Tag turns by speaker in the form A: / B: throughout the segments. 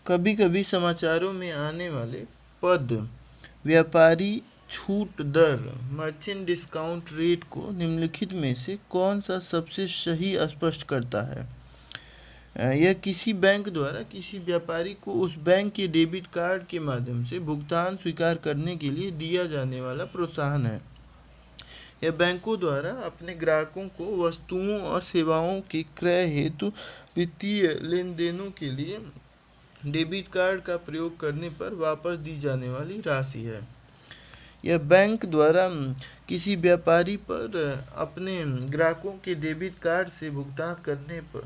A: कभी कभी समाचारों में आने वाले पद व्यापारी छूट दर मर्चेंट डिस्काउंट रेट को निम्नलिखित में से कौन सा सबसे सही स्पष्ट करता है? यह किसी बैंक द्वारा किसी व्यापारी को उस बैंक के डेबिट कार्ड के माध्यम से भुगतान स्वीकार करने के लिए दिया जाने वाला प्रोत्साहन है। यह बैंकों द्वारा अपने ग्राहकों को वस्तुओं और सेवाओं के क्रय हेतु वित्तीय लेनदेनों के लिए डेबिट कार्ड का प्रयोग करने पर वापस दी जाने वाली राशि है। यह बैंक द्वारा किसी व्यापारी पर अपने ग्राहकों के डेबिट कार्ड से भुगतान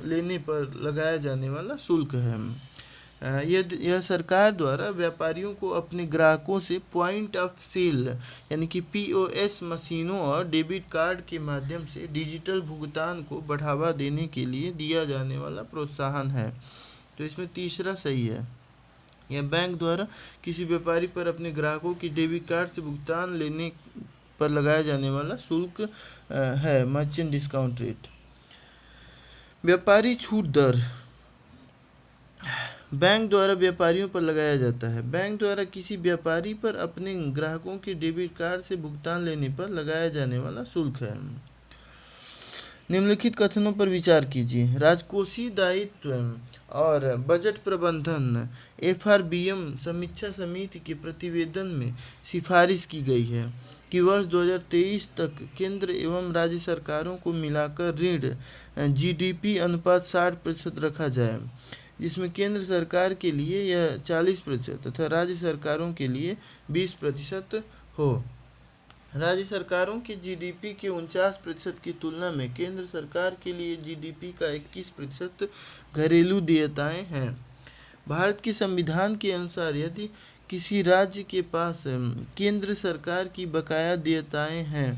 A: लेने पर लगाया जाने वाला शुल्क है। यह सरकार द्वारा व्यापारियों को अपने ग्राहकों से पॉइंट ऑफ सेल यानी कि POS मशीनों और डेबिट कार्ड के माध्यम से डिजिटल भुगतान को बढ़ावा देने के लिए दिया जाने वाला प्रोत्साहन है। तो इसमें तीसरा सही है। यह बैंक द्वारा किसी व्यापारी पर अपने ग्राहकों की डेबिट कार्ड से भुगतान लेने पर लगाया जाने वाला शुल्क है, मर्चेंट डिस्काउंट रेट। व्यापारी छूट दर बैंक द्वारा व्यापारियों पर लगाया जाता है। बैंक द्वारा किसी व्यापारी पर अपने ग्राहकों के डेबिट कार्ड से भुगतान लेने पर लगाया जाने वाला शुल्क है। निम्नलिखित कथनों पर विचार कीजिए। राजकोषीय दायित्व और बजट प्रबंधन FRBM समीक्षा समिति के प्रतिवेदन में सिफारिश की गई है कि वर्ष 2023 तक केंद्र एवं राज्य सरकारों को मिलाकर ऋण GDP अनुपात 60% रखा जाए, जिसमें केंद्र सरकार के लिए यह 40% तथा राज्य सरकारों के लिए 20% हो। राज्य सरकारों के GDP के 49% की तुलना में केंद्र सरकार के लिए GDP का 21% घरेलू देयताएं हैं। भारत के संविधान के अनुसार यदि किसी राज्य के पास केंद्र सरकार की बकाया देयताएं हैं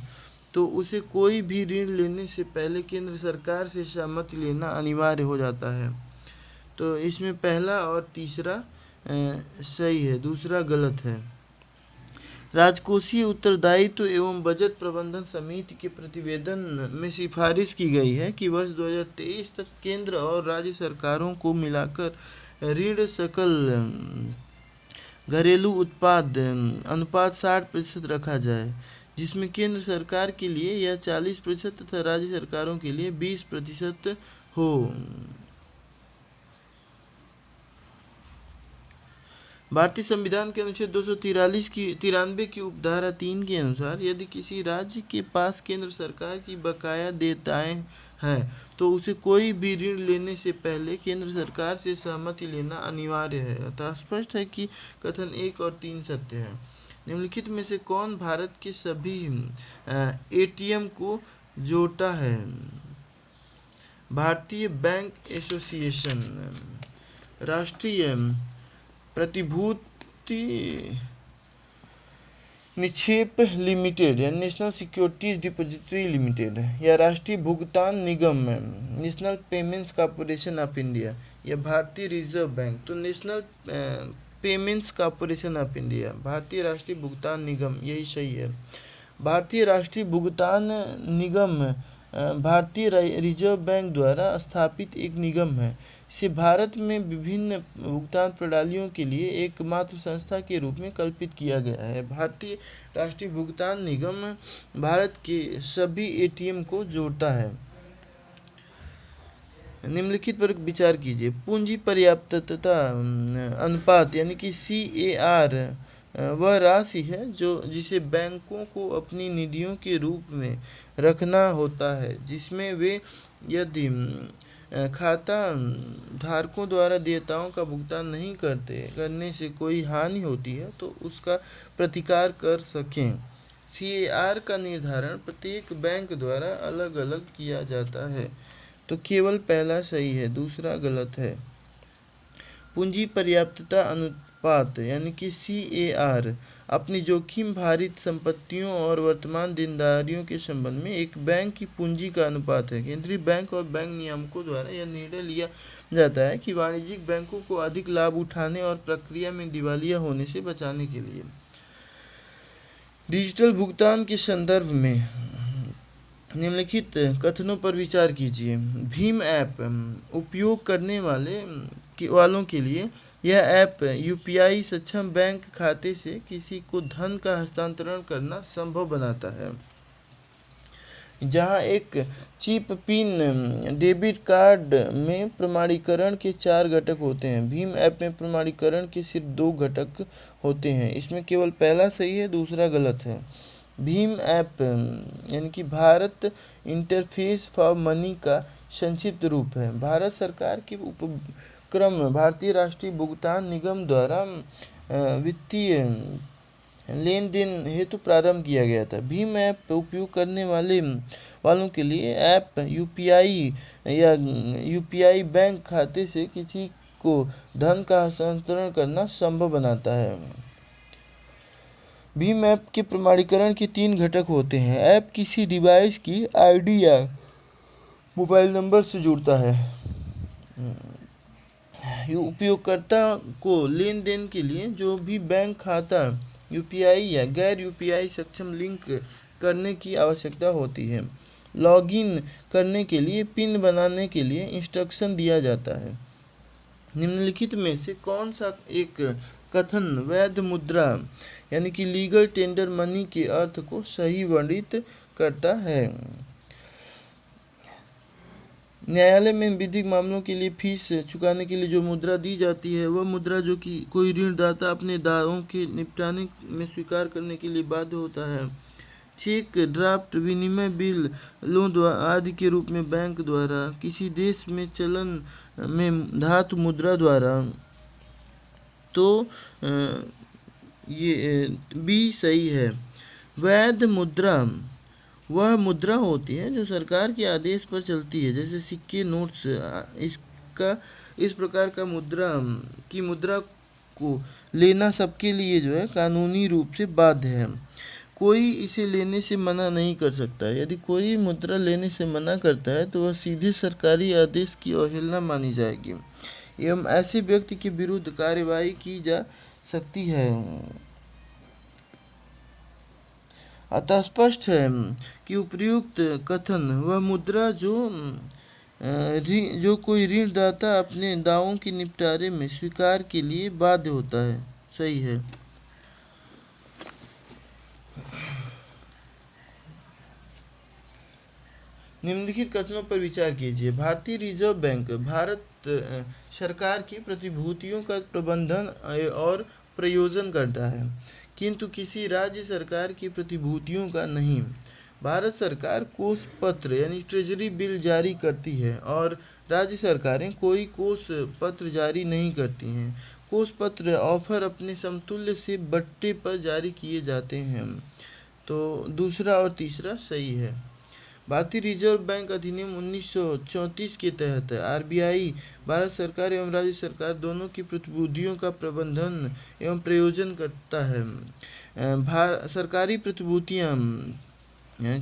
A: तो उसे कोई भी ऋण लेने से पहले केंद्र सरकार से सहमति लेना अनिवार्य हो जाता है। तो इसमें पहला और तीसरा सही है, दूसरा गलत है। राजकोषीय उत्तरदायित्व एवं बजट प्रबंधन समिति के प्रतिवेदन में सिफारिश की गई है कि वर्ष 2023 तक केंद्र और राज्य सरकारों को मिलाकर ऋण सकल घरेलू उत्पाद अनुपात 60% रखा जाए, जिसमें केंद्र सरकार के लिए यह 40% तथा राज्य सरकारों के लिए 20% हो। भारतीय संविधान के अनुच्छेद 293 की उपधारा 3 के अनुसार यदि किसी राज्य के पास केंद्र सरकार की बकाया देयताएं हैं तो उसे कोई भी ऋण लेने से पहले केंद्र सरकार से सहमति लेना अनिवार्य है। अतः स्पष्ट है कि कथन 1 और 3 सत्य है। निम्नलिखित में से कौन भारत के सभी ATM को जोड़ता है? भारतीय बैंक एसोसिएशन, राष्ट्रीय प्रतिभूति निक्षेप लिमिटेड या नेशनल सिक्योरिटीज डिपॉजिटरी लिमिटेड या राष्ट्रीय भुगतान निगम National Payments Corporation of India या भारतीय रिजर्व बैंक। तो National Payments Corporation of India, भारतीय राष्ट्रीय भुगतान निगम, यही सही है। भारतीय राष्ट्रीय भुगतान निगम भारतीय रिजर्व बैंक द्वारा स्थापित एक निगम है। इसे भारत में विभिन्न भुगतान प्रणालियों के लिए एकमात्र संस्था के रूप में कल्पित किया गया है। भारतीय राष्ट्रीय भुगतान निगम भारत के सभी ATM को जोड़ता है। निम्नलिखित पर विचार कीजिए। पूंजी पर्याप्तता अनुपात यानी कि CAR वह राशि है जिसे बैंकों को अपनी निधियों के रूप में रखना होता है, जिसमें वे यदि खाता धारकों द्वारा देयताओं का भुगतान नहीं करने से कोई हानि होती है तो उसका प्रतिकार कर सकें। CAR का निर्धारण प्रत्येक बैंक द्वारा अलग अलग किया जाता है। तो केवल पहला सही है, दूसरा गलत है। पूंजी पर्याप्तता अनुपात यानी कि CAR अपनी जोखिम भारित संपत्तियों और वर्तमान देनदारियों के संबंध में एक बैंक की पूंजी का अनुपात है। केंद्रीय बैंक और बैंक नियामकों द्वारा यह निर्णय लिया जाता है कि वाणिज्यिक बैंकों को अधिक लाभ उठाने और प्रक्रिया में दिवालिया होने से बचाने के लिए डिजिटल भुगतान के संदर्भ में निम्नलिखित कथनों पर विचार कीजिए। भीम ऐप उपयोग करने वालों के लिए यह ऐप यूपीआई सक्षम बैंक खाते से किसी को धन का हस्तांतरण करना संभव बनाता है। जहां एक चिप पिन डेबिट कार्ड में प्रमाणीकरण के 4 घटक होते हैं, भीम ऐप में प्रमाणीकरण के सिर्फ 2 घटक होते हैं। इसमें केवल पहला सही है, दूसरा गलत है। भीम ऐप यानी कि भारत इंटरफेस फॉर मनी का संक्षिप्त रूप है। भारत सरकार के उपक्रम भारतीय राष्ट्रीय भुगतान निगम द्वारा वित्तीय लेन देन हेतु प्रारंभ किया गया था। भीम ऐप उपयोग करने वालों के लिए ऐप यूपीआई या यूपीआई बैंक खाते से किसी को धन का हस्तांतरण करना संभव बनाता है। भीम ऐप के प्रमाणीकरण के 3 घटक होते हैं। ऐप किसी डिवाइस की आईडी या मोबाइल नंबर से जुड़ता है। उपयोगकर्ता को लेन देन के लिए जो भी बैंक खाता यूपीआई या गैर यूपीआई सक्षम लिंक करने की आवश्यकता होती है। लॉगिन करने के लिए पिन बनाने के लिए इंस्ट्रक्शन दिया जाता है। निम्नलिखित में से कौन सा एक कथन वैध मुद्रा यानी कि लीगल टेंडर मनी के अर्थ को सही वर्णित करता है? न्यायालय में विधिक मामलों के लिए फीस चुकाने के लिए जो मुद्रा दी जाती है वह मुद्रा जो कि कोई ऋणदाता अपने दावों के निपटाने में स्वीकार करने के लिए बाध्य होता है। चेक, ड्राफ्ट, विनिमय बिल, लोन आदि के रूप में बैंक द्वारा किसी देश में चलन में धातु मुद्रा द्वारा, तो ये भी सही है। वैध मुद्रा वह मुद्रा होती है जो सरकार के आदेश पर चलती है, जैसे सिक्के, नोट्स। इस प्रकार का मुद्रा को लेना सबके लिए जो है कानूनी रूप से बाध्य है। कोई इसे लेने से मना नहीं कर सकता। यदि कोई मुद्रा लेने से मना करता है तो वह सीधे सरकारी आदेश की अवहेलना मानी जाएगी एवं ऐसे व्यक्ति के विरुद्ध कार्रवाई की जा सकती है। अतः स्पष्ट है कि उपर्युक्त कथन वह मुद्रा जो कोई ऋणदाता अपने दावों के निपटारे में स्वीकार के लिए बाध्य होता है, सही है। निम्नलिखित कथनों पर विचार कीजिए। भारतीय रिजर्व बैंक भारत सरकार की प्रतिभूतियों का प्रबंधन और प्रयोजन करता है, किंतु किसी राज्य सरकार की प्रतिभूतियों का नहीं। भारत सरकार कोष पत्र यानी ट्रेजरी बिल जारी करती है और राज्य सरकारें कोई कोष पत्र जारी नहीं करती हैं। कोष पत्र ऑफर अपने समतुल्य से बट्टे पर जारी किए जाते हैं। तो दूसरा और तीसरा सही है। भारतीय रिजर्व बैंक अधिनियम 1934 के तहत आरबीआई भारत सरकार एवं राज्य सरकार दोनों की प्रतिभूतियों का प्रबंधन एवं प्रयोजन करता है। सरकारी प्रतिभूतियां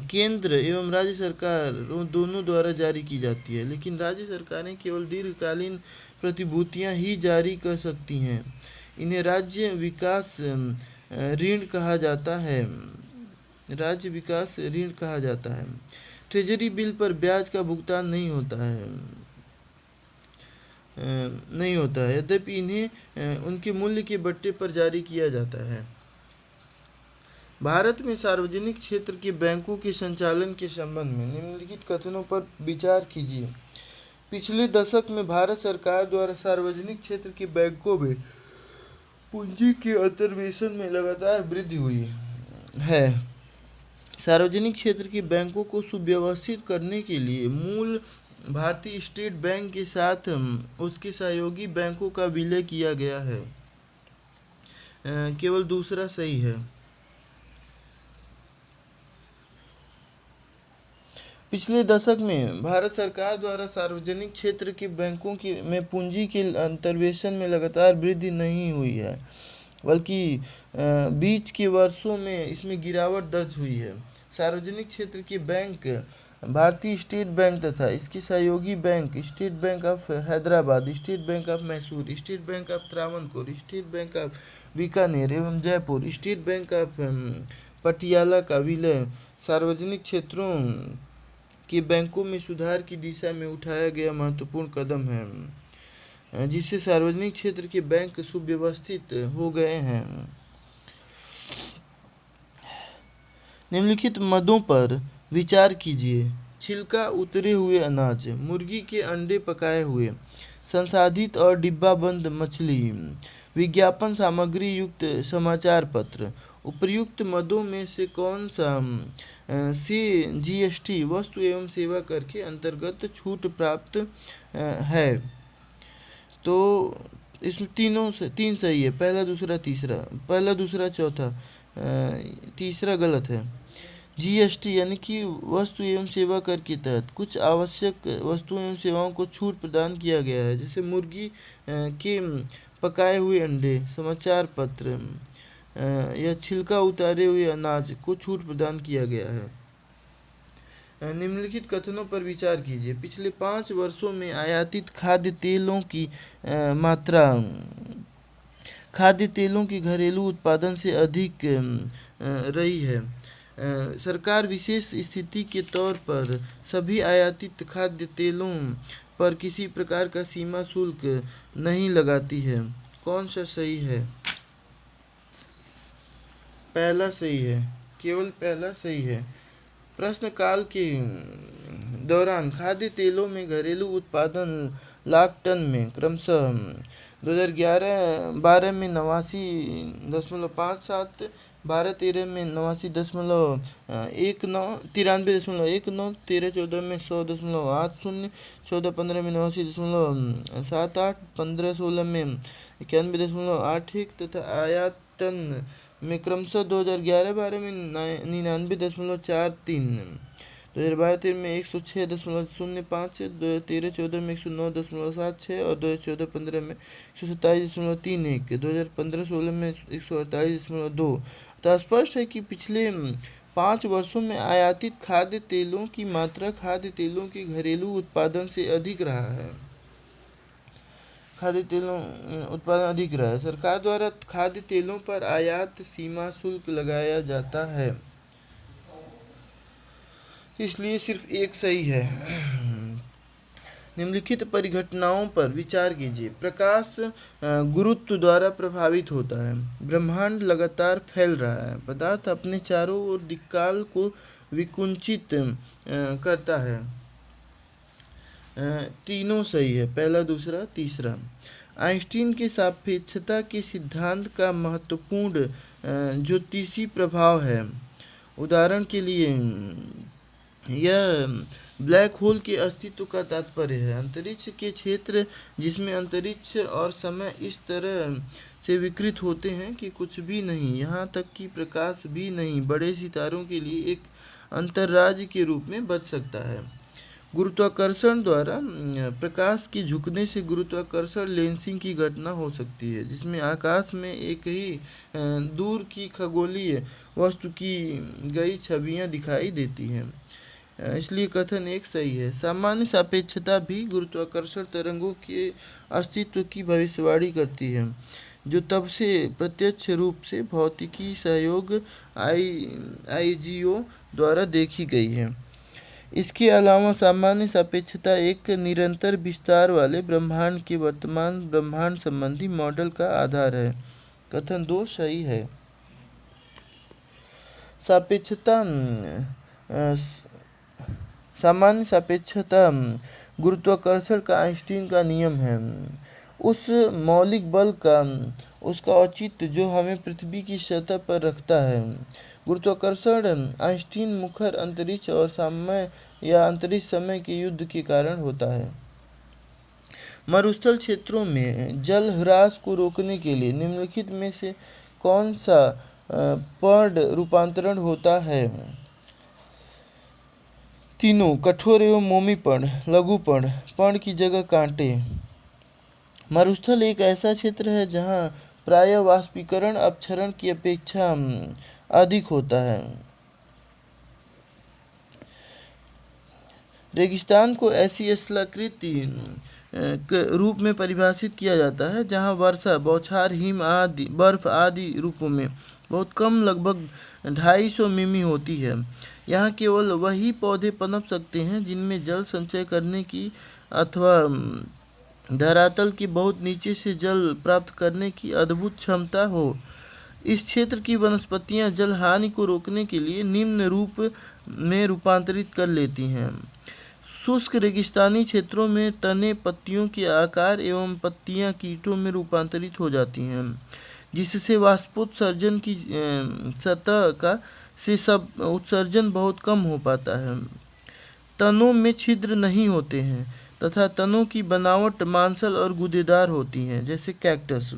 A: केंद्र एवं राज्य सरकार दोनों द्वारा जारी की जाती है, लेकिन राज्य सरकारें केवल दीर्घकालीन प्रतिभूतियां ही जारी कर सकती हैं। इन्हें राज्य विकास ऋण कहा जाता है। राज्य विकास ऋण कहा जाता है। ट्रेजरी बिल पर ब्याज का भुगतान नहीं होता है, यद्यपि इन्हें उनके मूल्य के बट्टे पर जारी किया जाता है। भारत में सार्वजनिक क्षेत्र के बैंकों के संचालन के संबंध में निम्नलिखित कथनों पर विचार कीजिए। पिछले दशक में भारत सरकार द्वारा सार्वजनिक क्षेत्र के बैंकों में पूंजी के अंतर्वेशन में लगातार वृद्धि हुई है। सार्वजनिक क्षेत्र के बैंकों को सुव्यवस्थित करने के लिए मूल भारतीय स्टेट बैंक के साथ उसके सहयोगी बैंकों का विलय किया गया है। केवल दूसरा सही है। पिछले दशक में भारत सरकार द्वारा सार्वजनिक क्षेत्र के बैंकों में पूंजी के अंतर्वेशन में लगातार वृद्धि नहीं हुई है, बल्कि बीच के वर्षों में इसमें गिरावट दर्ज हुई है। सार्वजनिक क्षेत्र के बैंक भारतीय स्टेट बैंक तथा इसके सहयोगी bank State Bank of Hyderabad, State Bank of Mysore, State Bank of Travancore, State Bank of Bikaner एवं Jaipur, State Bank of Patiala का विलय सार्वजनिक क्षेत्रों कि बैंकों में सुधार की दिशा में उठाया गया महत्वपूर्ण कदम है, जिससे सार्वजनिक क्षेत्र के बैंक सुव्यवस्थित हो गए हैं। निम्नलिखित मदों पर विचार कीजिए। छिलका उतरे हुए अनाज, मुर्गी के अंडे पकाए हुए, संसाधित और डिब्बाबंद मछली, विज्ञापन सामग्री युक्त समाचार पत्र। उपर्युक्त मदों में से कौन सा से जीएसटी वस्तु एवं सेवा कर के अंतर्गत छूट प्राप्त है? तो इसमें तीन सही है, पहला दूसरा चौथा, तीसरा गलत है। जीएसटी यानी कि वस्तु एवं सेवा कर के तहत कुछ आवश्यक वस्तुओं एवं सेवाओं को छूट प्रदान किया गया है, जैसे मुर्गी के पकाए हुए अंडे, समाचार पत्र या छिलका उतारे हुए अनाज को छूट प्रदान किया गया है। निम्नलिखित कथनों पर विचार कीजिए। पिछले 5 वर्षों में आयातित खाद्य तेलों की मात्रा खाद्य तेलों की घरेलू उत्पादन से अधिक रही है। सरकार विशेष स्थिति के तौर पर सभी आयातित खाद्य तेलों पर किसी प्रकार का सीमा शुल्क नहीं लगाती है। कौन सा सही है? पहला सही है, केवल पहला सही है। प्रश्नकाल के दौरान खाद्य तेलों में घरेलू उत्पादन लाख टन में क्रमशः 2011-12 में 89.57, 12-13 में 89.19, 93.19, 13-14 में 100.80, 14-15 में 89.78, 15-16 में 91.81 तथा आयात टन में क्रमशः 2011-12 में 99.43, 2012-13 में 106.05, 2013-14 में 109.76 और 2014-15 में 127.31, 2015-16 में 148.2। तो स्पष्ट है कि पिछले 5 वर्षों में आयातित खाद्य तेलों की मात्रा खाद्य तेलों के घरेलू उत्पादन से अधिक रहा है। खाद्य तेलों उत्पादन अधिक रहा है। सरकार द्वारा खाद्य तेलों पर आयात सीमा शुल्क लगाया जाता है, इसलिए सिर्फ एक सही है। निम्नलिखित परिघटनाओं पर विचार कीजिए। प्रकाश गुरुत्व द्वारा प्रभावित होता है। ब्रह्मांड लगातार फैल रहा है। पदार्थ अपने चारों ओर दिक्काल को विकुंचित करता है। तीनों सही है, पहला दूसरा तीसरा। आइंस्टीन के सापेक्षता के सिद्धांत का महत्वपूर्ण ज्योतिषीय प्रभाव है। उदाहरण के लिए यह ब्लैक होल के अस्तित्व का तात्पर्य है। अंतरिक्ष के क्षेत्र जिसमें अंतरिक्ष और समय इस तरह से विकृत होते हैं कि कुछ भी नहीं, यहाँ तक कि प्रकाश भी नहीं, बड़े सितारों के लिए एक अंतर्राज्य के रूप में बच सकता है। गुरुत्वाकर्षण द्वारा प्रकाश के झुकने से गुरुत्वाकर्षण लेंसिंग की घटना हो सकती है, जिसमें आकाश में एक ही दूर की खगोलीय वस्तु की गई छवियां दिखाई देती हैं। इसलिए कथन एक सही है। सामान्य सापेक्षता भी गुरुत्वाकर्षण तरंगों के अस्तित्व की भविष्यवाणी करती है, जो तब से प्रत्यक्ष रूप से भौतिकी सहयोग IGO द्वारा देखी गई है। इसके अलावा सामान्य सापेक्षता एक निरंतर विस्तार वाले ब्रह्मांड के वर्तमान ब्रह्मांड संबंधी मॉडल का आधार है। कथन 2 सही है। सामान्य सापेक्षता गुरुत्वाकर्षण का आइंस्टीन का नियम है। उस मौलिक बल का उसका औचित्य जो हमें पृथ्वी की सतह पर रखता है। गुरुत्वाकर्षण आइंस्टीन मुखर अंतरिक्ष और समय या अंतरिक्ष समय के युद्ध के कारण होता है। मरुस्थल क्षेत्रों में जल ह्रास को रोकने के लिए निम्नलिखित में से कौन सा पर्ण रूपांतरण होता है? तीनों, कठोर एवं मोमी पर्ण, लघु पर्ण, पर्ण की जगह कांटे। मरुस्थल एक ऐसा क्षेत्र है जहाँ प्रायः वाष्पीकरण अपक्षरण की अपेक्षा अधिक होता है। रेगिस्तान को ऐसी स्थलाकृति रूप में परिभाषित किया जाता है जहाँ वर्षा, बौछार, हिम आदि बर्फ आदि रूपों में बहुत कम लगभग 250 मिमी होती है। यहाँ केवल वही पौधे पनप सकते हैं जिनमें जल संचय करने की अथवा धरातल के बहुत नीचे से जल प्राप्त करने की अद्भुत क्षमता हो। इस क्षेत्र की वनस्पतियाँ जल हानि को रोकने के लिए निम्न रूप में रूपांतरित कर लेती हैं। शुष्क रेगिस्तानी क्षेत्रों में तने पत्तियों के आकार एवं पत्तियां कीटों में रूपांतरित हो जाती हैं, जिससे वाष्पोत्सर्जन की सतह का से सब उत्सर्जन बहुत कम हो पाता है। तनों में छिद्र नहीं होते हैं तथा तनों की बनावट मांसल और गूदेदार होती हैं, जैसे कैक्टस।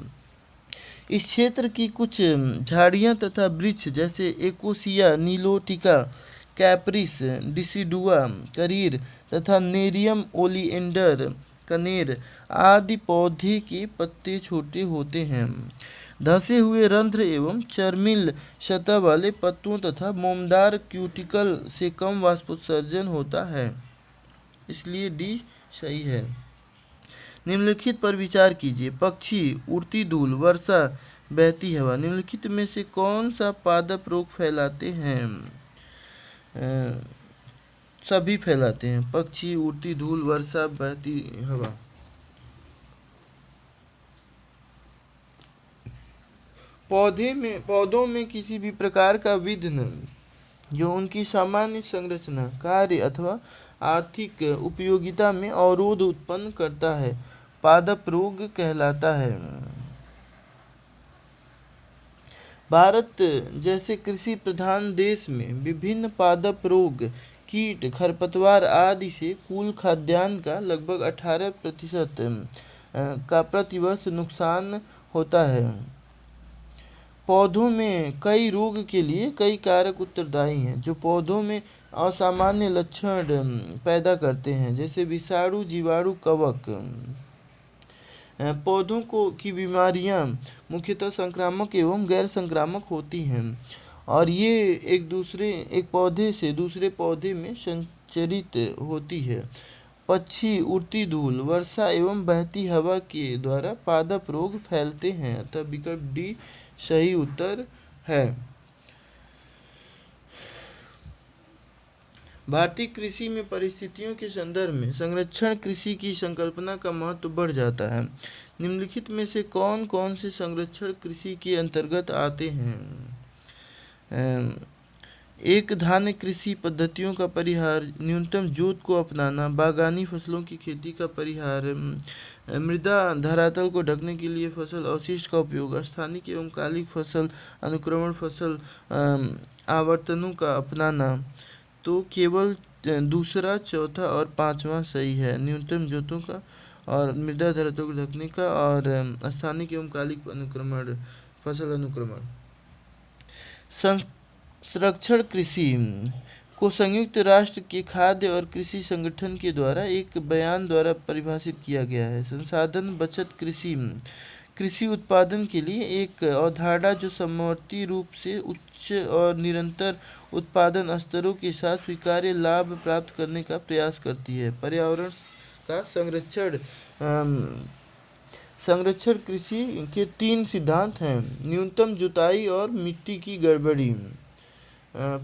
A: इस क्षेत्र की कुछ झाड़ियाँ तथा वृक्ष जैसे एकोसिया नीलोटिका, कैप्रिस डिसिडुआ करीर तथा नेरियम ओलिएंडर कनेर आदि पौधे के पत्ते छोटे होते हैं। धंसे हुए रंध्र एवं चर्मिल सतह वाले पत्तों तथा मोमदार क्यूटिकल से कम वाष्पोत्सर्जन होता है, इसलिए डी सही है। निम्नलिखित पर विचार कीजिए। पक्षी, उड़ती धूल, वर्षा, बहती हवा निम्नलिखित में से कौन सा पादप रोग फैलाते हैं? सभी फैलाते हैं। पक्षी, उड़ती धूल, वर्षा, बहती हवा। पौधों में किसी भी प्रकार का विघ्न जो उनकी सामान्य संरचना, कार्य अथवा आर्थिक उपयोगिता में अवरोध उत्पन्न करता है, पादप रोग कहलाता है। भारत जैसे कृषि प्रधान देश में विभिन्न पादप रोग, कीट, खरपतवार आदि से कुल खाद्यान्न का लगभग 18% का प्रतिवर्ष नुकसान होता है। पौधों में कई रोग के लिए कई कारक उत्तरदायी हैं जो पौधों में असामान्य लक्षण पैदा करते हैं, जैसे विषाणु, जीवाणु, कवक। पौधों की बीमारियां मुख्यतः संक्रामक एवं गैर संक्रामक होती हैं और ये एक पौधे से दूसरे पौधे में संचरित होती है। पक्षी, उड़ती धूल, वर्षा एवं बहती हवा के द्वारा पादप रोग फैलते हैं, अतः विकल्प डी सही उत्तर है। भारतीय कृषि में परिस्थितियों के संदर्भ में संरक्षण कृषि की संकल्पना का महत्व बढ़ जाता है। निम्नलिखित में से कौन कौन से संरक्षण कृषि के अंतर्गत आते हैं? एक धान्य कृषि पद्धतियों का परिहार, न्यूनतम जोत को अपनाना, बागानी फसलों की खेती का परिहार, मृदा धरातल को ढकने के लिए फसल अवशिष्ट का उपयोग, स्थानिक एवं कालिक फसल अनुक्रमण, फसल आवर्तनों का अपनाना। तो केवल दूसरा, चौथा और पांचवा सही है, न्यूनतम जोतों का और मृदा धरातल को ढकने का और स्थानिक एवं कालिक अनुक्रमण, फसल अनुक्रमण। संरक्षण कृषि को संयुक्त राष्ट्र के खाद्य और कृषि संगठन के द्वारा एक बयान द्वारा परिभाषित किया गया है। संसाधन बचत कृषि उत्पादन के लिए एक अवधारणा जो समवर्ती रूप से उच्च और निरंतर उत्पादन स्तरों के साथ स्वीकार्य लाभ प्राप्त करने का प्रयास करती है। पर्यावरण का संरक्षण कृषि के 3 सिद्धांत हैं: न्यूनतम जुताई और मिट्टी की गड़बड़ी,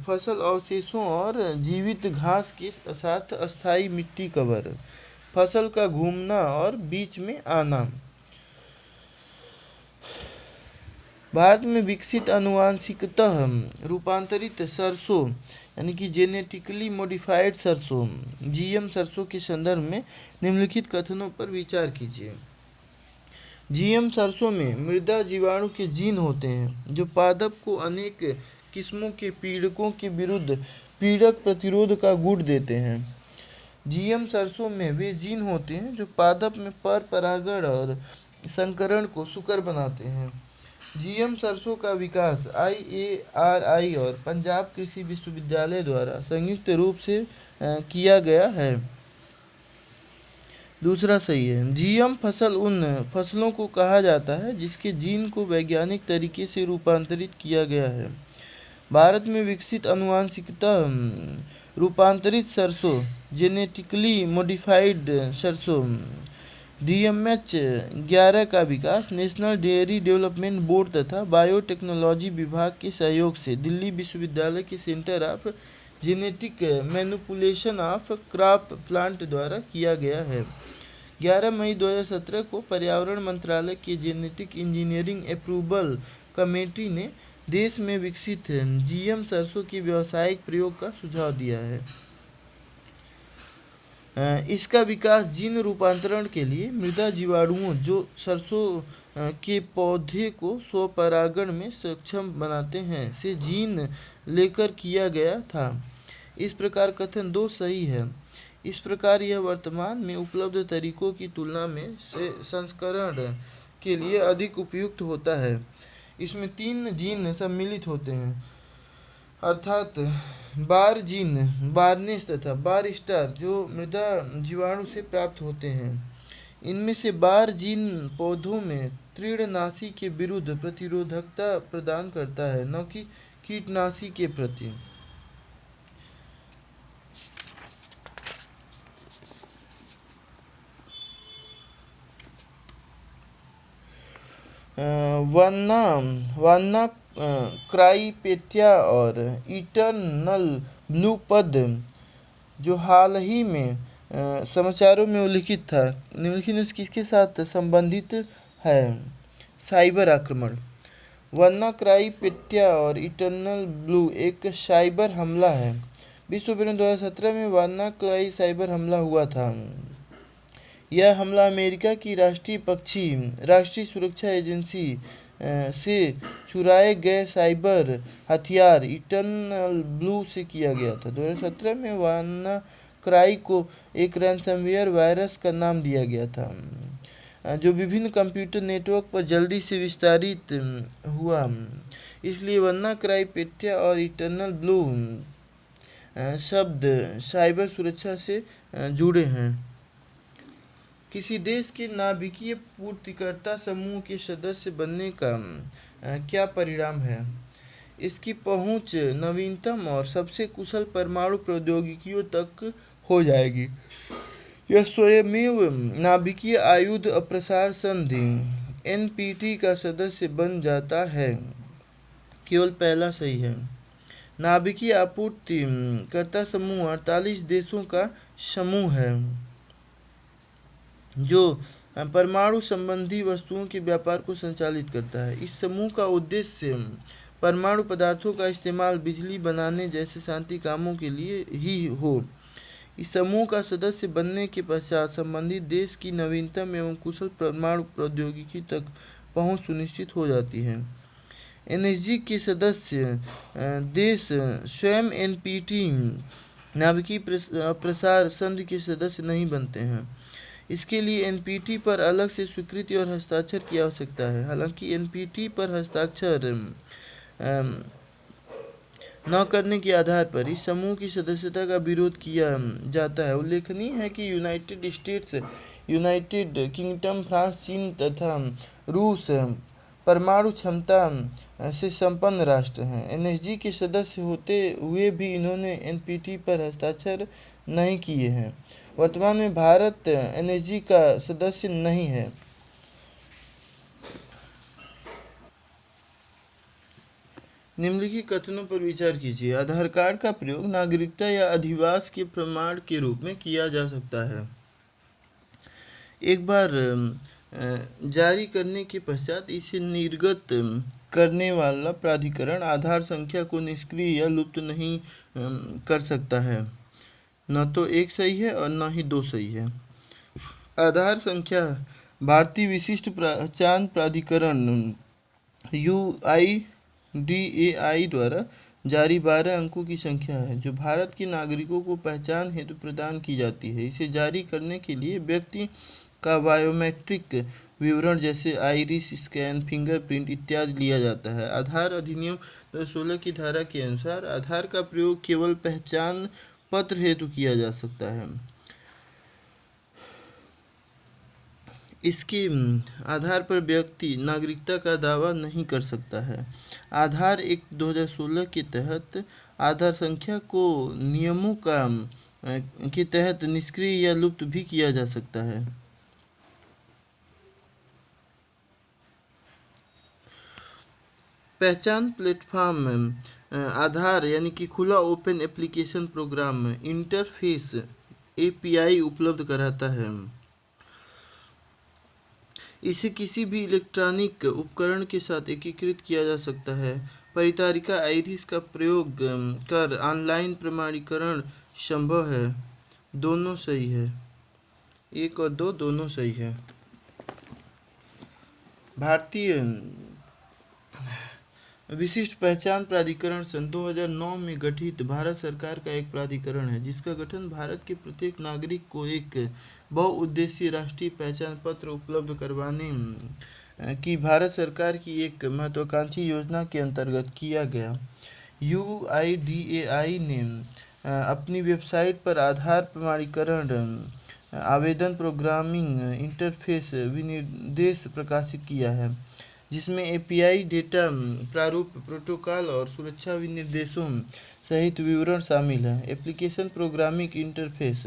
A: फसल अवशेषों और जीवित घास के साथ अस्थायी मिट्टी कवर, फसल का घूमना और बीच में आना। भारत में विकसित आनुवांशिकतः रूपांतरित सरसों यानी कि जेनेटिकली मॉडिफाइड सरसों, जीएम सरसों के संदर्भ में निम्नलिखित कथनों पर विचार कीजिए। जीएम सरसों में मृदा जीवाणु के जीन होते हैं जो पादप को अनेक किस्मों के पीड़कों के विरुद्ध पीड़क प्रतिरोध का गुण देते हैं। जीएम सरसों में वे जीन होते हैं जो पादप में पर परागण और संकरण को सुकर बनाते हैं। जीएम सरसों का विकास IARI और पंजाब कृषि विश्वविद्यालय द्वारा संयुक्त रूप से किया गया है। दूसरा सही है। जीएम फसल उन फसलों को कहा जाता है जिसके जीन को वैज्ञानिक तरीके से रूपांतरित किया गया है। भारत में विकसित आनुवांशिकतः रूपांतरित सरसों, जेनेटिकली मॉडिफाइड सरसों, DMH-11 का विकास नेशनल डेयरी डेवलपमेंट बोर्ड तथा बायोटेक्नोलॉजी विभाग के सहयोग से दिल्ली विश्वविद्यालय के centre of genetic manipulation of crop plant द्वारा किया गया है। 11 मई 2017 को पर्यावरण मंत्रालय के जेनेटिक इंजीनियरिंग अप्रूवल कमेटी ने देश में विकसित जीएम सरसों के व्यावसायिक प्रयोग का सुझाव दिया है। इसका विकास जीन रूपांतरण के लिए मृदा जीवाणुओं जो सरसों के पौधे को स्वपरागण में सक्षम बनाते हैं से जीन लेकर किया गया था। इस प्रकार कथन 2 सही है। इस प्रकार यह वर्तमान में उपलब्ध तरीकों की तुलना में संस्करण के लिए अधिक उपयुक्त होता है। इसमें 3 जीन सम्मिलित होते हैं, अर्थात बार जीन, बार्नेस तथा बार स्टार, जो मृदा जीवाणु से प्राप्त होते हैं। इनमें से बार जीन पौधों में तृणनाशी के विरुद्ध प्रतिरोधकता प्रदान करता है, न कि कीटनाशी के प्रति। वन्ना क्राइपेटिया और इटर्नल ब्लू पद जो हाल ही में समाचारों में उल्लिखित था, निम्नलिखित किसके साथ संबंधित है? साइबर आक्रमण। वन्ना क्राइपेटिया और इटर्नल ब्लू एक साइबर हमला है। विश्व विक्रम 2017 में वन्ना क्राई साइबर हमला हुआ था। यह हमला अमेरिका की राष्ट्रीय सुरक्षा एजेंसी से चुराए गए साइबर हथियार इटर्नल ब्लू से किया गया था। 2017 में वाना क्राई को एक रैंसमवेयर वायरस का नाम दिया गया था जो विभिन्न कंप्यूटर नेटवर्क पर जल्दी से विस्तारित हुआ। इसलिए वन्ना क्राइपेटिया और इटर्नल ब्लू शब्द साइबर सुरक्षा से जुड़े हैं। किसी देश के नाभिकीय पूर्तिकर्ता समूह के सदस्य बनने का क्या परिणाम है? इसकी पहुंच नवीनतम और सबसे कुशल परमाणु प्रौद्योगिकियों तक हो जाएगी। यह स्वयमेव नाभिकीय आयुध अप्रसार संधि एनपीटी का सदस्य बन जाता है। केवल पहला सही है। नाभिकीय आपूर्ति कर्ता समूह 48 देशों का समूह है जो परमाणु संबंधी वस्तुओं के व्यापार को संचालित करता है। इस समूह का उद्देश्य परमाणु पदार्थों का इस्तेमाल बिजली बनाने जैसे शांति कामों के लिए ही हो। इस समूह का सदस्य बनने के पश्चात संबंधित देश की नवीनतम एवं कुशल परमाणु प्रौद्योगिकी तक पहुंच सुनिश्चित हो जाती है। एनएसजी के सदस्य देश स्वयं एनपीटी नाभिकीय प्रसार संधि के सदस्य नहीं बनते हैं। इसके लिए एनपीटी पर अलग से स्वीकृति और हस्ताक्षर की आवश्यकता है। हालांकि एनपीटी पर हस्ताक्षर न करने के आधार पर इस समूह की सदस्यता का विरोध किया जाता है। उल्लेखनीय है कि United states, United kingdom, France, चीन तथा रूस परमाणु क्षमता से संपन्न राष्ट्र हैं। एनएसजी के सदस्य होते हुए भी इन्होंने एनपीटी पर हस्ताक्षर नहीं किए हैं। वर्तमान में भारत एनएसजी का सदस्य नहीं है। निम्नलिखित कथनों पर विचार कीजिए। आधार कार्ड का प्रयोग नागरिकता या अधिवास के प्रमाण के रूप में किया जा सकता है। एक बार जारी करने के पश्चात इसे निर्गत करने वाला प्राधिकरण आधार संख्या को निष्क्रिय या लुप्त नहीं कर सकता है। न तो एक सही है और न ही 2 सही है। आधार संख्या भारतीय विशिष्ट पहचान प्राधिकरण UIDAI द्वारा जारी 12 अंकों की संख्या है जो भारत के नागरिकों को पहचान हेतु प्रदान की जाती है। इसे जारी करने के लिए व्यक्ति का बायोमेट्रिक विवरण जैसे आइरिस स्कैन, फिंगरप्रिंट इत्यादि लिया जाता है। आधार अधिनियम 2016 की धारा के अनुसार आधार का प्रयोग केवल पहचान पत्र हेतु किया जा सकता है। इसके आधार पर व्यक्ति नागरिकता का दावा नहीं कर सकता है। आधार एक्ट 2016 के तहत आधार संख्या को नियमों के तहत निष्क्रिय या लुप्त भी किया जा सकता है। पहचान प्लेटफॉर्म आधार यानी कि खुला open application program interface API उपलब्ध कराता है। इसे किसी भी इलेक्ट्रॉनिक उपकरण के साथ एकीकृत किया जा सकता है। परितारिका आइरिस का प्रयोग कर ऑनलाइन प्रमाणीकरण संभव है। दोनों सही है, 1 और 2 दोनों सही है। भारतीय विशिष्ट पहचान प्राधिकरण सन 2009 में गठित भारत सरकार का एक प्राधिकरण है जिसका गठन भारत के प्रत्येक नागरिक को एक बहुउद्देशीय राष्ट्रीय पहचान पत्र उपलब्ध करवाने की भारत सरकार की एक महत्वाकांक्षी योजना के अंतर्गत किया गया। UIDAI ने अपनी वेबसाइट पर आधार प्रमाणीकरण आवेदन प्रोग्रामिंग इंटरफेस विनिर्देश प्रकाशित किया है जिसमें एपीआई डेटा प्रारूप प्रोटोकॉल और सुरक्षा विनिर्देशों सहित विवरण शामिल हैं। Application programming interface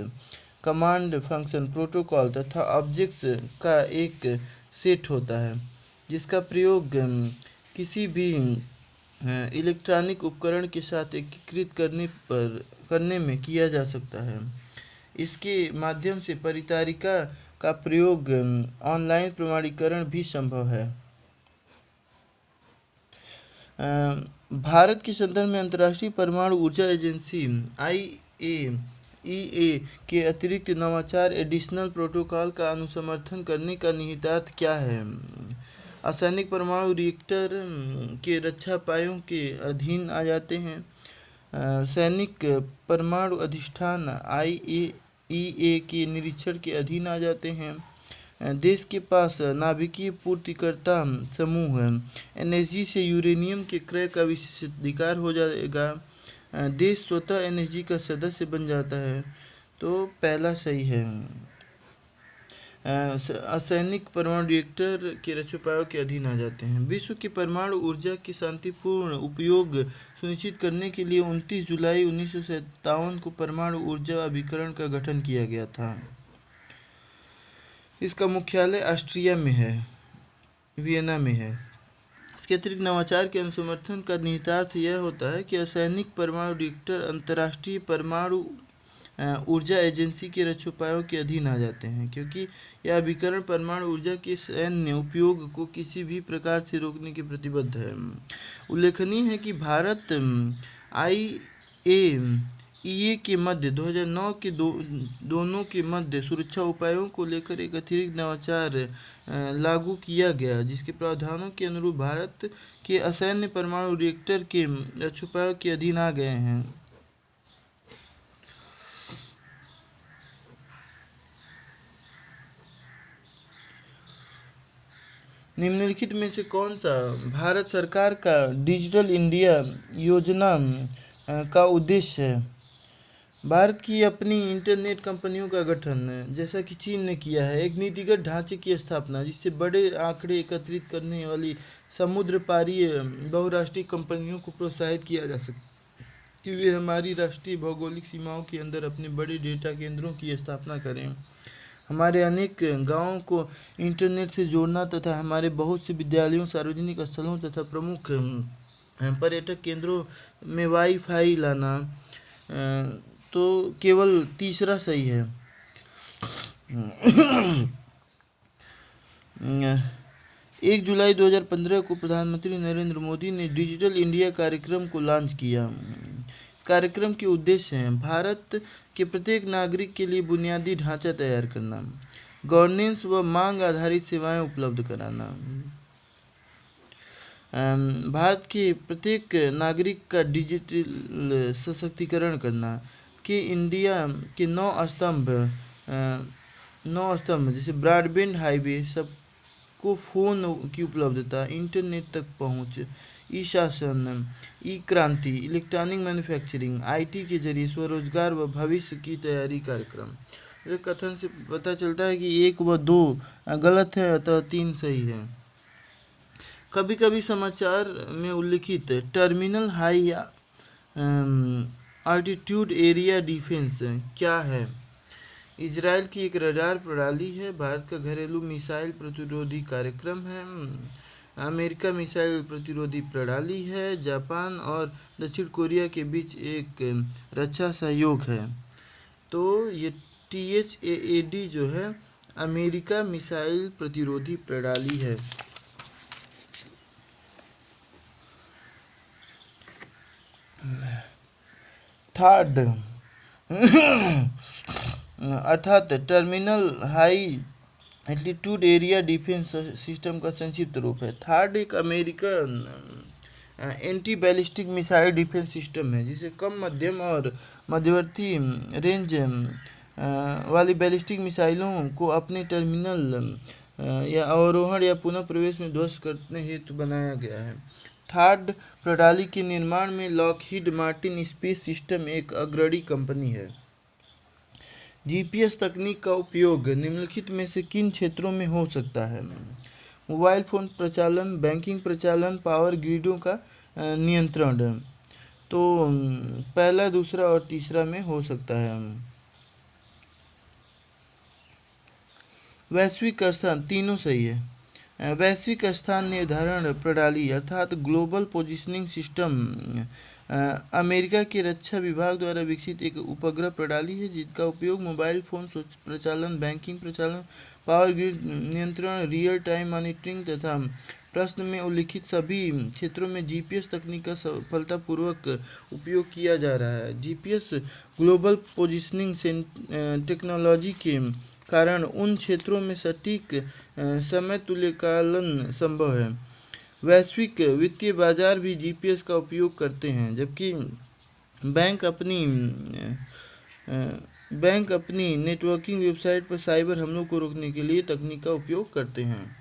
A: command function protocol तथा ऑब्जेक्ट्स का एक सेट होता है जिसका प्रयोग किसी भी इलेक्ट्रॉनिक उपकरण के साथ एकीकृत करने में किया जा सकता है। इसके माध्यम से परितारिका का प्रयोग ऑनलाइन प्रमाणीकरण भी संभव है। भारत के संदर्भ में अंतर्राष्ट्रीय परमाणु ऊर्जा एजेंसी IAEA के अतिरिक्त नवाचार एडिशनल प्रोटोकॉल का अनुसमर्थन करने का निहितार्थ क्या है? असैनिक परमाणु रिएक्टर के रक्षा उपायों के अधीन आ जाते हैं। सैनिक परमाणु अधिष्ठान IAEA के निरीक्षण के अधीन आ जाते हैं। देश के पास नाभिकीय पूर्तिकर्ता समूह है। एनएसजी से यूरेनियम के क्रय का विशेषाधिकार हो जाएगा। देश स्वतः एनएसजी का सदस्य बन जाता है। तो पहला सही है। असैनिक परमाणु रिएक्टर के रक्षोपायों के अधीन आ जाते हैं। विश्व की परमाणु ऊर्जा की शांतिपूर्ण उपयोग सुनिश्चित करने के लिए 29 जुलाई 1957 को परमाणु ऊर्जा अभिकरण का गठन किया गया था। इसका मुख्यालय ऑस्ट्रिया में है, वियना में है। इसके अतिरिक्त नवाचार के अनुसमर्थन का निहितार्थ यह होता है कि असैनिक परमाणु रिएक्टर अंतर्राष्ट्रीय परमाणु ऊर्जा एजेंसी के रक्षोपायों के अधीन आ जाते हैं क्योंकि यह अभिकरण परमाणु ऊर्जा के सैन्य उपयोग को किसी भी प्रकार से रोकने के प्रतिबद्ध है। उल्लेखनीय है कि भारत IAEA के मध्य 2009 के दोनों के मध्य सुरक्षा उपायों को लेकर एक अतिरिक्त नवाचार लागू किया गया जिसके प्रावधानों के अनुरूप भारत के असैन्य परमाणु रिएक्टर के रक्षोपायों के अधीन आ गए हैं। निम्नलिखित में से कौन सा भारत सरकार का डिजिटल इंडिया योजना का उद्देश्य है? भारत की अपनी इंटरनेट कंपनियों का गठन जैसा कि चीन ने किया है। एक नीतिगत ढांचे की स्थापना जिससे बड़े आंकड़े एकत्रित करने वाली समुद्र पारीय बहुराष्ट्रीय कंपनियों को प्रोत्साहित किया जा सके कि वे हमारी राष्ट्रीय भौगोलिक सीमाओं के अंदर अपने बड़े डेटा केंद्रों की स्थापना करें। हमारे अनेक गांवों को इंटरनेट से जोड़ना तथा हमारे बहुत से विद्यालयों, सार्वजनिक स्थलों तथा प्रमुख पर्यटक केंद्रों में वाईफाई लाना। तो केवल तीसरा सही है। 1 जुलाई 2015 को प्रधानमंत्री नरेंद्र मोदी ने डिजिटल इंडिया कार्यक्रम को लॉन्च किया। इस कार्यक्रम के उद्देश्य हैं भारत के प्रत्येक नागरिक के लिए बुनियादी ढांचा तैयार करना, गवर्नेंस व मांग आधारित सेवाएं उपलब्ध कराना, भारत के प्रत्येक नागरिक का डिजिटल सशक्तिकरण करना, कि इंडिया के 9 स्तंभ जैसे ब्रॉडबैंड हाईवे, सबको फ़ोन की उपलब्धता, इंटरनेट तक पहुंच, ई शासन, ई क्रांति, इलेक्ट्रॉनिक मैन्युफैक्चरिंग, आईटी के जरिए स्वरोजगार व भविष्य की तैयारी कार्यक्रम। इस कथन से पता चलता है कि 1 व 2 गलत है अतः 3 सही है। कभी कभी समाचार में उल्लिखित terminal high altitude area defence क्या है? इजराइल की एक रडार प्रणाली है। भारत का घरेलू मिसाइल प्रतिरोधी कार्यक्रम है। अमेरिका मिसाइल प्रतिरोधी प्रणाली है। जापान और दक्षिण कोरिया के बीच एक रक्षा सहयोग है। तो ये THAAD जो है अमेरिका मिसाइल प्रतिरोधी प्रणाली है। थर्ड अर्थात terminal high altitude area defence system का संक्षिप्त रूप है। थर्ड एक American anti ballistic missile defence system है जिसे कम, मध्यम और मध्यवर्ती रेंज वाली बैलिस्टिक मिसाइलों को अपने टर्मिनल या अवरोहण या पुनः प्रवेश में ध्वस्त करने हेतु बनाया गया है। थर्ड प्रणाली के निर्माण में लॉकहीड मार्टिन स्पेस सिस्टम एक अग्रणी कंपनी है। GPS तकनीक का उपयोग निम्नलिखित में से किन क्षेत्रों में हो सकता है? मोबाइल फ़ोन प्रचालन, बैंकिंग प्रचालन, पावर ग्रिडों का नियंत्रण। तो पहला, दूसरा और तीसरा में हो सकता है। वैश्विक स्थान, तीनों सही है। वैश्विक स्थान निर्धारण प्रणाली अर्थात ग्लोबल पोजिशनिंग सिस्टम अमेरिका के रक्षा विभाग द्वारा विकसित एक उपग्रह प्रणाली है जिसका उपयोग मोबाइल फ़ोन प्रचालन, बैंकिंग प्रचालन, पावर ग्रिड नियंत्रण, रियल टाइम मॉनिटरिंग तथा प्रश्न में उल्लिखित सभी क्षेत्रों में GPS तकनीक का सफलतापूर्वक उपयोग किया जा रहा है। GPS ग्लोबल पोजिशनिंग टेक्नोलॉजी के कारण उन क्षेत्रों में सटीक समय तुल्यकालन संभव है। वैश्विक वित्तीय बाजार भी GPS का उपयोग करते हैं, जबकि बैंक अपनी नेटवर्किंग वेबसाइट पर साइबर हमलों को रोकने के लिए तकनीक का उपयोग करते हैं।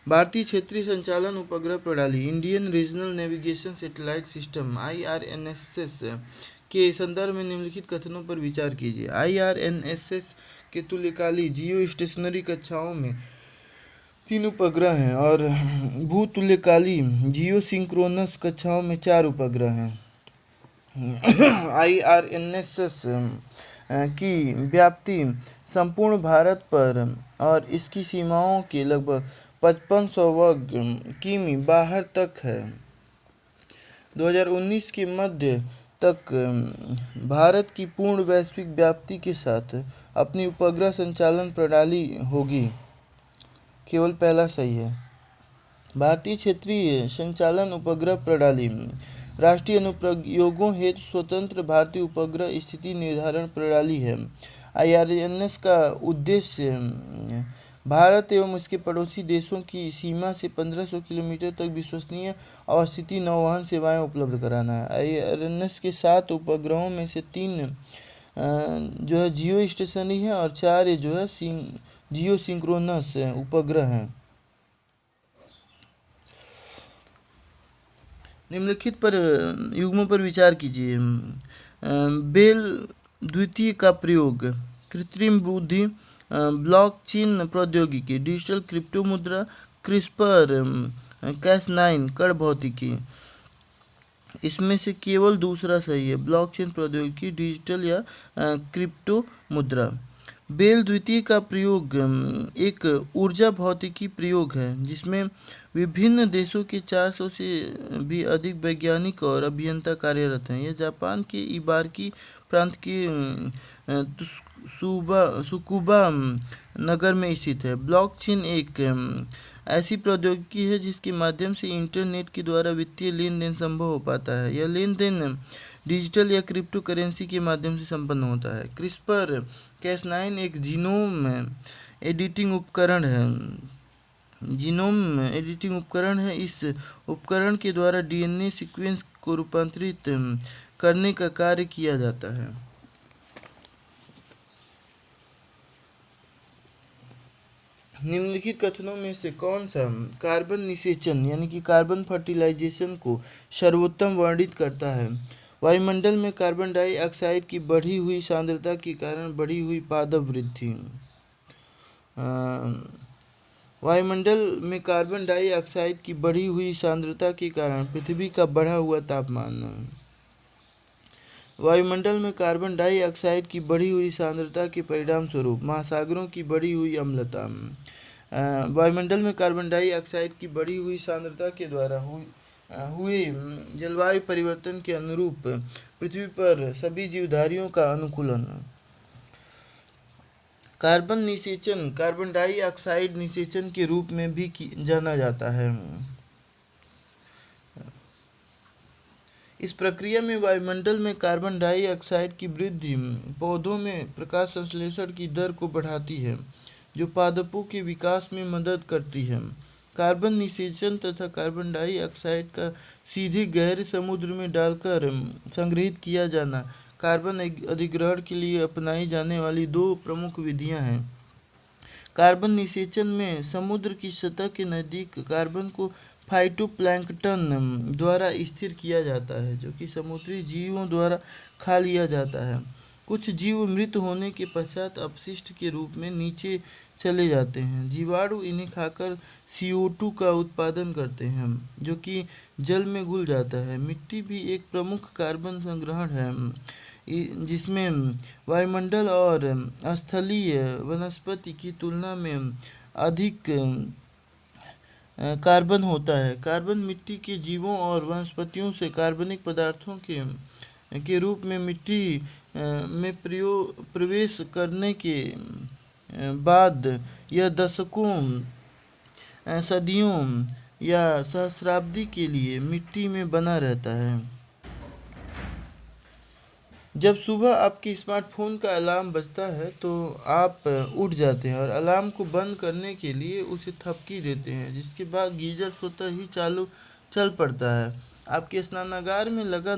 A: भारतीय क्षेत्रीय संचालन उपग्रह प्रणाली Indian regional navigation satellite system IRNSS के संदर्भ में निम्नलिखित कथनों पर विचार कीजिए। IRNSS के तुल्यकाली जियो स्टेशनरी कक्षाओं में 3 उपग्रह हैं और भूतुल्यकाली जियो सिंक्रोनस कक्षाओं में 4 उपग्रह हैं। IRNSS की व्याप्ति संपूर्ण भारत पर और इसकी सीमाओं के लगभग 5500 वर्ग किमी बाहर तक है। 2019 के मध्य तक भारत की पूर्ण वैश्विक व्याप्ति के साथ अपनी उपग्रह संचालन प्रणाली होगी। केवल पहला सही है। भारतीय क्षेत्रीय संचालन उपग्रह प्रणाली राष्ट्रीय अनुप्रयोगों हेतु स्वतंत्र भारतीय उपग्रह स्थिति निर्धारण प्रणाली है। IRNS का उद्देश्य भारत एवं उसके पड़ोसी देशों की सीमा से 1500 किलोमीटर तक विश्वसनीय अवस्थिति नौवहन सेवाएं उपलब्ध कराना है। IRNS के 7 उपग्रहों में से 3 जो है जियो स्टेशनरी है और 4 जो है जियो सिंक्रोनस उपग्रह हैं। निम्नलिखित पर युग्मों पर विचार कीजिए। बेल द्वितीय का प्रयोग, कृत्रिम बुद्धि, ब्लॉकचेन प्रौद्योगिकी, डिजिटल क्रिप्टो मुद्रा, CRISPR-Cas9 कण भौतिकी। इसमें से केवल दूसरा सही है, ब्लॉकचेन प्रौद्योगिकी, डिजिटल या क्रिप्टो मुद्रा। बेल द्वितीय का प्रयोग एक ऊर्जा भौतिकी प्रयोग है जिसमें विभिन्न देशों के 400 से भी अधिक वैज्ञानिक और अभियंता कार्यरत हैं। यह जापान के इबारकी प्रांत के सुकुबा नगर में स्थित है। ब्लॉकचेन एक ऐसी प्रौद्योगिकी है जिसके माध्यम से इंटरनेट के द्वारा वित्तीय लेन देन संभव हो पाता है। यह लेन देन डिजिटल या क्रिप्टो करेंसी के माध्यम से संपन्न होता है। CRISPR-Cas9 एक जीनोम एडिटिंग उपकरण है। इस उपकरण के द्वारा DNA सीक्वेंस को रूपांतरित करने का कार्य किया जाता है। निम्नलिखित कथनों में से कौन सा कार्बन निषेचन यानी कि कार्बन फर्टिलाइजेशन को सर्वोत्तम वर्णित करता है? वायुमंडल में कार्बन डाइऑक्साइड की बढ़ी हुई सांद्रता के कारण बढ़ी हुई पादप वृद्धि। वायुमंडल में कार्बन डाइऑक्साइड की बढ़ी हुई सांद्रता के कारण पृथ्वी का बढ़ा हुआ तापमान। वायुमंडल में कार्बन डाइऑक्साइड की बढ़ी हुई सांद्रता के परिणाम स्वरूप महासागरों की बढ़ी हुई अम्लता। वायुमंडल में कार्बन डाइऑक्साइड की बढ़ी हुई सांद्रता के द्वारा हुए जलवायु परिवर्तन के अनुरूप पृथ्वी पर सभी जीवधारियों का अनुकूलन। कार्बन निषेचन कार्बन डाइऑक्साइड निषेचन के रूप में भी जाना जाता है। इस प्रक्रिया में वायुमंडल में कार्बन डाइऑक्साइड की वृद्धि पौधों में प्रकाश संश्लेषण की दर को बढ़ाती है, जो पादपों के विकास में मदद करती है। कार्बन निषेचन तथा कार्बन डाइऑक्साइड का सीधे गहरे समुद्र में डालकर संग्रहित किया जाना कार्बन अधिग्रहण के लिए अपनाई जाने वाली दो प्रमुख विधियां हैं। कार्बन निषेचन में समुद्र की सतह के नज़दीक कार्बन को फाइटोप्लैंक्टन द्वारा स्थिर किया जाता है, जो कि समुद्री जीवों द्वारा खा लिया जाता है। कुछ जीव मृत होने के पश्चात अपशिष्ट के रूप में नीचे चले जाते हैं। जीवाणु इन्हें खाकर CO2 का उत्पादन करते हैं, जो कि जल में घुल जाता है। मिट्टी भी एक प्रमुख कार्बन संग्रहण है, जिसमें वायुमंडल और स्थलीय वनस्पति की तुलना में अधिक कार्बन होता है। कार्बन मिट्टी के जीवों और वनस्पतियों से कार्बनिक पदार्थों के रूप में मिट्टी में प्रवेश करने के बाद यह दशकों, सदियों या सहस्राब्दी के लिए मिट्टी में बना रहता है। जब सुबह आपके स्मार्टफोन का अलार्म बजता है तो आप उठ जाते हैं और अलार्म को बंद करने के लिए उसे थपकी देते हैं, जिसके बाद गीजर स्वतः ही चल पड़ता है। आपके स्नानागार में लगा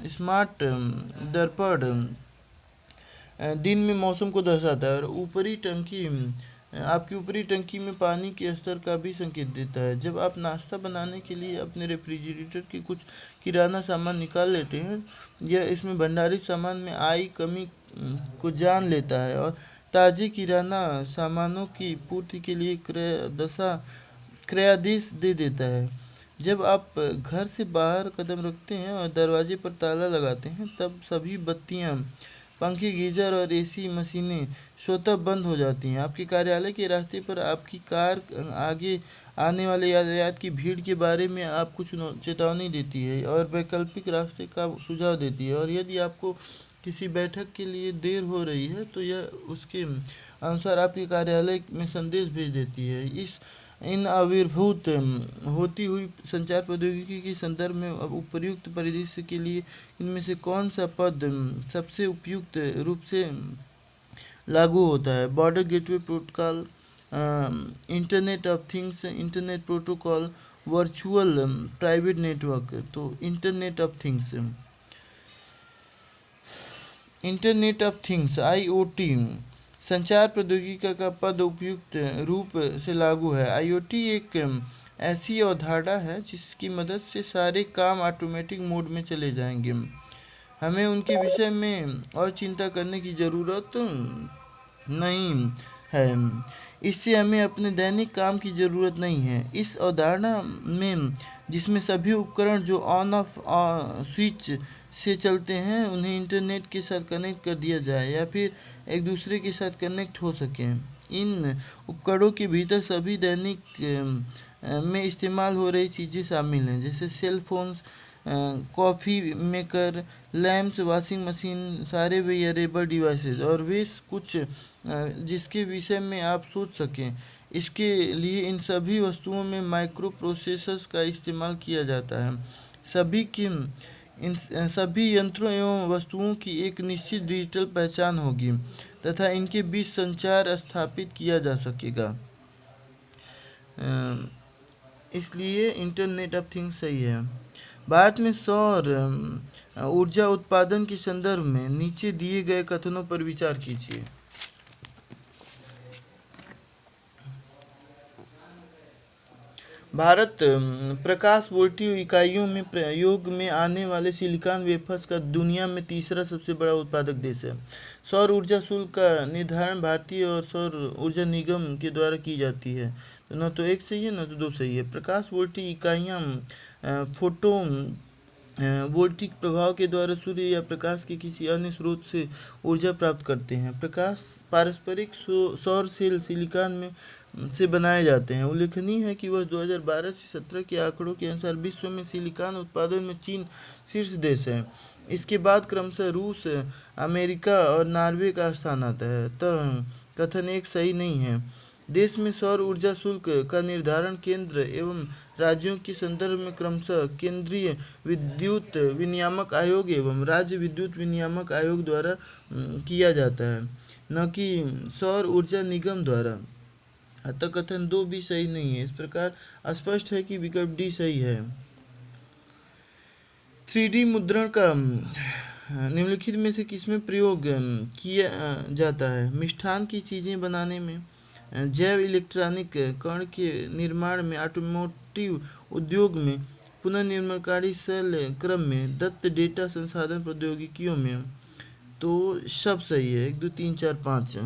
A: स्मार्ट दर्पण दिन में मौसम को दर्शाता है और आपकी ऊपरी टंकी में पानी के स्तर का भी संकेत देता है। जब आप नाश्ता बनाने के लिए अपने रेफ्रिजरेटर के कुछ किराना सामान निकाल लेते हैं, यह इसमें भंडारित सामान में आई कमी को जान लेता है और ताज़े किराना सामानों की पूर्ति के लिए क्रयादेश दे देता है। जब आप घर से बाहर कदम रखते हैं और दरवाजे पर ताला लगाते हैं, तब सभी बत्तियां, पंखे, गीजर और AC मशीनें स्वतः बंद हो जाती हैं। आपके कार्यालय के रास्ते पर आपकी कार आगे आने वाले यातायात की भीड़ के बारे में आपको चेतावनी देती है और वैकल्पिक रास्ते का सुझाव देती है, और यदि आपको किसी बैठक के लिए देर हो रही है तो यह उसके अनुसार आपके कार्यालय में संदेश भेज देती है। इन आविर्भूत होती हुई संचार प्रौद्योगिकी के संदर्भ में उपर्युक्त परिदृश्य के लिए इनमें से कौन सा पद सबसे उपयुक्त रूप से लागू होता है? Border gateway protocol, internet of things, internet protocol, virtual private network. तो इंटरनेट ऑफ थिंग्स IoT संचार प्रौद्योगिकी का पद उपयुक्त रूप से लागू है। IoT एक ऐसी अवधारणा है जिसकी मदद से सारे काम ऑटोमेटिक मोड में चले जाएंगे। हमें उनके विषय में और चिंता करने की ज़रूरत नहीं है। इससे हमें अपने दैनिक काम की ज़रूरत नहीं है। इस अवधारणा में, जिसमें सभी उपकरण जो ऑन ऑफ स्विच से चलते हैं उन्हें इंटरनेट के साथ कनेक्ट कर दिया जाए या फिर एक दूसरे के साथ कनेक्ट हो सकें। इन उपकरणों के भीतर सभी दैनिक में इस्तेमाल हो रही चीज़ें शामिल हैं, जैसे cell phones, coffee maker, lamps, washing machine, सारे वेयरेबल डिवाइसेस और वे कुछ जिसके विषय में आप सोच सकें। इसके लिए इन सभी वस्तुओं में माइक्रो प्रोसेसर्स का इस्तेमाल किया जाता है। इन सभी यंत्रों एवं वस्तुओं की एक निश्चित डिजिटल पहचान होगी तथा इनके बीच संचार स्थापित किया जा सकेगा। इसलिए इंटरनेट ऑफ थिंग्स सही है। भारत में सौर ऊर्जा उत्पादन के संदर्भ में नीचे दिए गए कथनों पर विचार कीजिए। भारत प्रकाश वोल्ट इकाइयों में प्रयोग में आने वाले सिलिकॉन वेफर्स का दुनिया में तीसरा सबसे बड़ा उत्पादक देश है। सौर ऊर्जा शुल्क का निर्धारण भारतीय और सौर ऊर्जा निगम के द्वारा की जाती है। तो न तो एक सही है न तो दो सही है। प्रकाश वोल्ट इकाइयाँ फोटो वोल्टिक प्रभाव के द्वारा सूर्य या प्रकाश के किसी अन्य स्रोत से ऊर्जा प्राप्त करते हैं। प्रकाश पारस्परिक सौर सेल सिलिकॉन में से बनाए जाते हैं। उल्लेखनीय है कि वह 2012 से 17 के आंकड़ों के अनुसार विश्व में सिलिकॉन उत्पादन में चीन शीर्ष देश है। इसके बाद क्रमशः रूस, अमेरिका और नॉर्वे का स्थान आता है। अतः कथन एक सही नहीं है। देश में सौर ऊर्जा शुल्क का निर्धारण केंद्र एवं राज्यों के संदर्भ में क्रमशः केंद्रीय विद्युत विनियामक आयोग एवं राज्य विद्युत विनियामक आयोग द्वारा किया जाता है, न कि सौर ऊर्जा निगम द्वारा। अतः कथन 2 भी सही नहीं है। इस प्रकार स्पष्ट है कि विकल्प डी सही है। 3D मुद्रण का निम्नलिखित में से किसमें प्रयोग किया जाता है? मिष्ठान की चीज़ें बनाने में, जैव इलेक्ट्रॉनिक कण के निर्माण में, ऑटोमोटिव उद्योग में, पुनर्निर्माणकारी सेल क्रम में, दत्त डेटा संसाधन प्रौद्योगिकियों में। तो सब सही है, 1 2 3 4 5।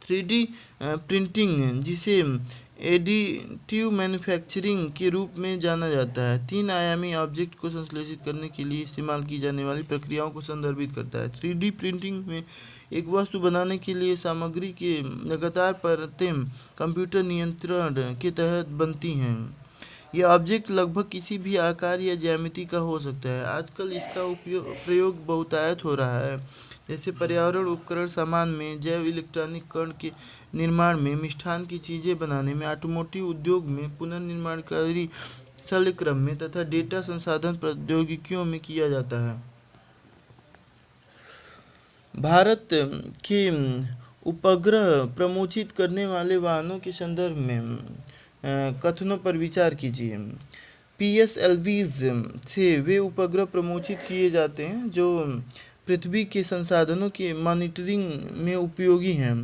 A: 3D प्रिंटिंग, जिसे एडिटिव मैन्युफैक्चरिंग के रूप में जाना जाता है, 3 आयामी ऑब्जेक्ट को संश्लेषित करने के लिए इस्तेमाल की जाने वाली प्रक्रियाओं को संदर्भित करता है। 3D प्रिंटिंग में एक वस्तु बनाने के लिए सामग्री के लगातार परतें कंप्यूटर नियंत्रण के तहत बनती हैं। यह ऑब्जेक्ट लगभग किसी भी आकार या ज्यामिति का हो सकता है। आजकल इसका प्रयोग बहुतायत हो रहा है, जैसे पर्यावरण उपकरण सामान में, जैव इलेक्ट्रॉनिक कण के निर्माण में, मिष्ठान की चीज़ें बनाने में, ऑटोमोटिव उद्योग में, पुनर्निर्माणकारी सेल क्रम में तथा डेटा संसाधन प्रौद्योगिकियों में किया जाता है। भारत के उपग्रह प्रमोचित करने वाले वाहनों के संदर्भ में कथनों पर विचार कीजिए। PSLVs से वे उपग्रह प्रमोचित किए जाते हैं जो पृथ्वी के संसाधनों के मॉनिटरिंग में उपयोगी हैं,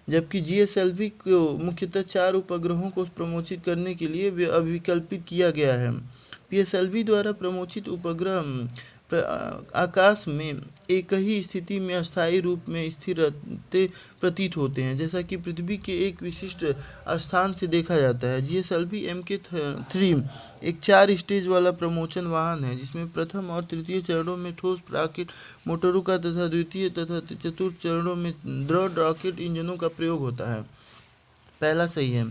A: जबकि GSLV को मुख्यतः 4 उपग्रहों को प्रमोचित करने के लिए अभिकल्पित किया गया है। PSLV द्वारा प्रमोचित उपग्रह आकाश में एक ही स्थिति में अस्थायी रूप में स्थिर रहते प्रतीत होते हैं, जैसा कि पृथ्वी के एक विशिष्ट स्थान से देखा जाता है। GSLV Mk3 एक 4 स्टेज वाला प्रमोचन वाहन है, जिसमें प्रथम और तृतीय चरणों में ठोस रॉकेट मोटरों का तथा द्वितीय तथा चतुर्थ चरणों में दृढ़ रॉकेट इंजनों का प्रयोग होता है। पहला सही है।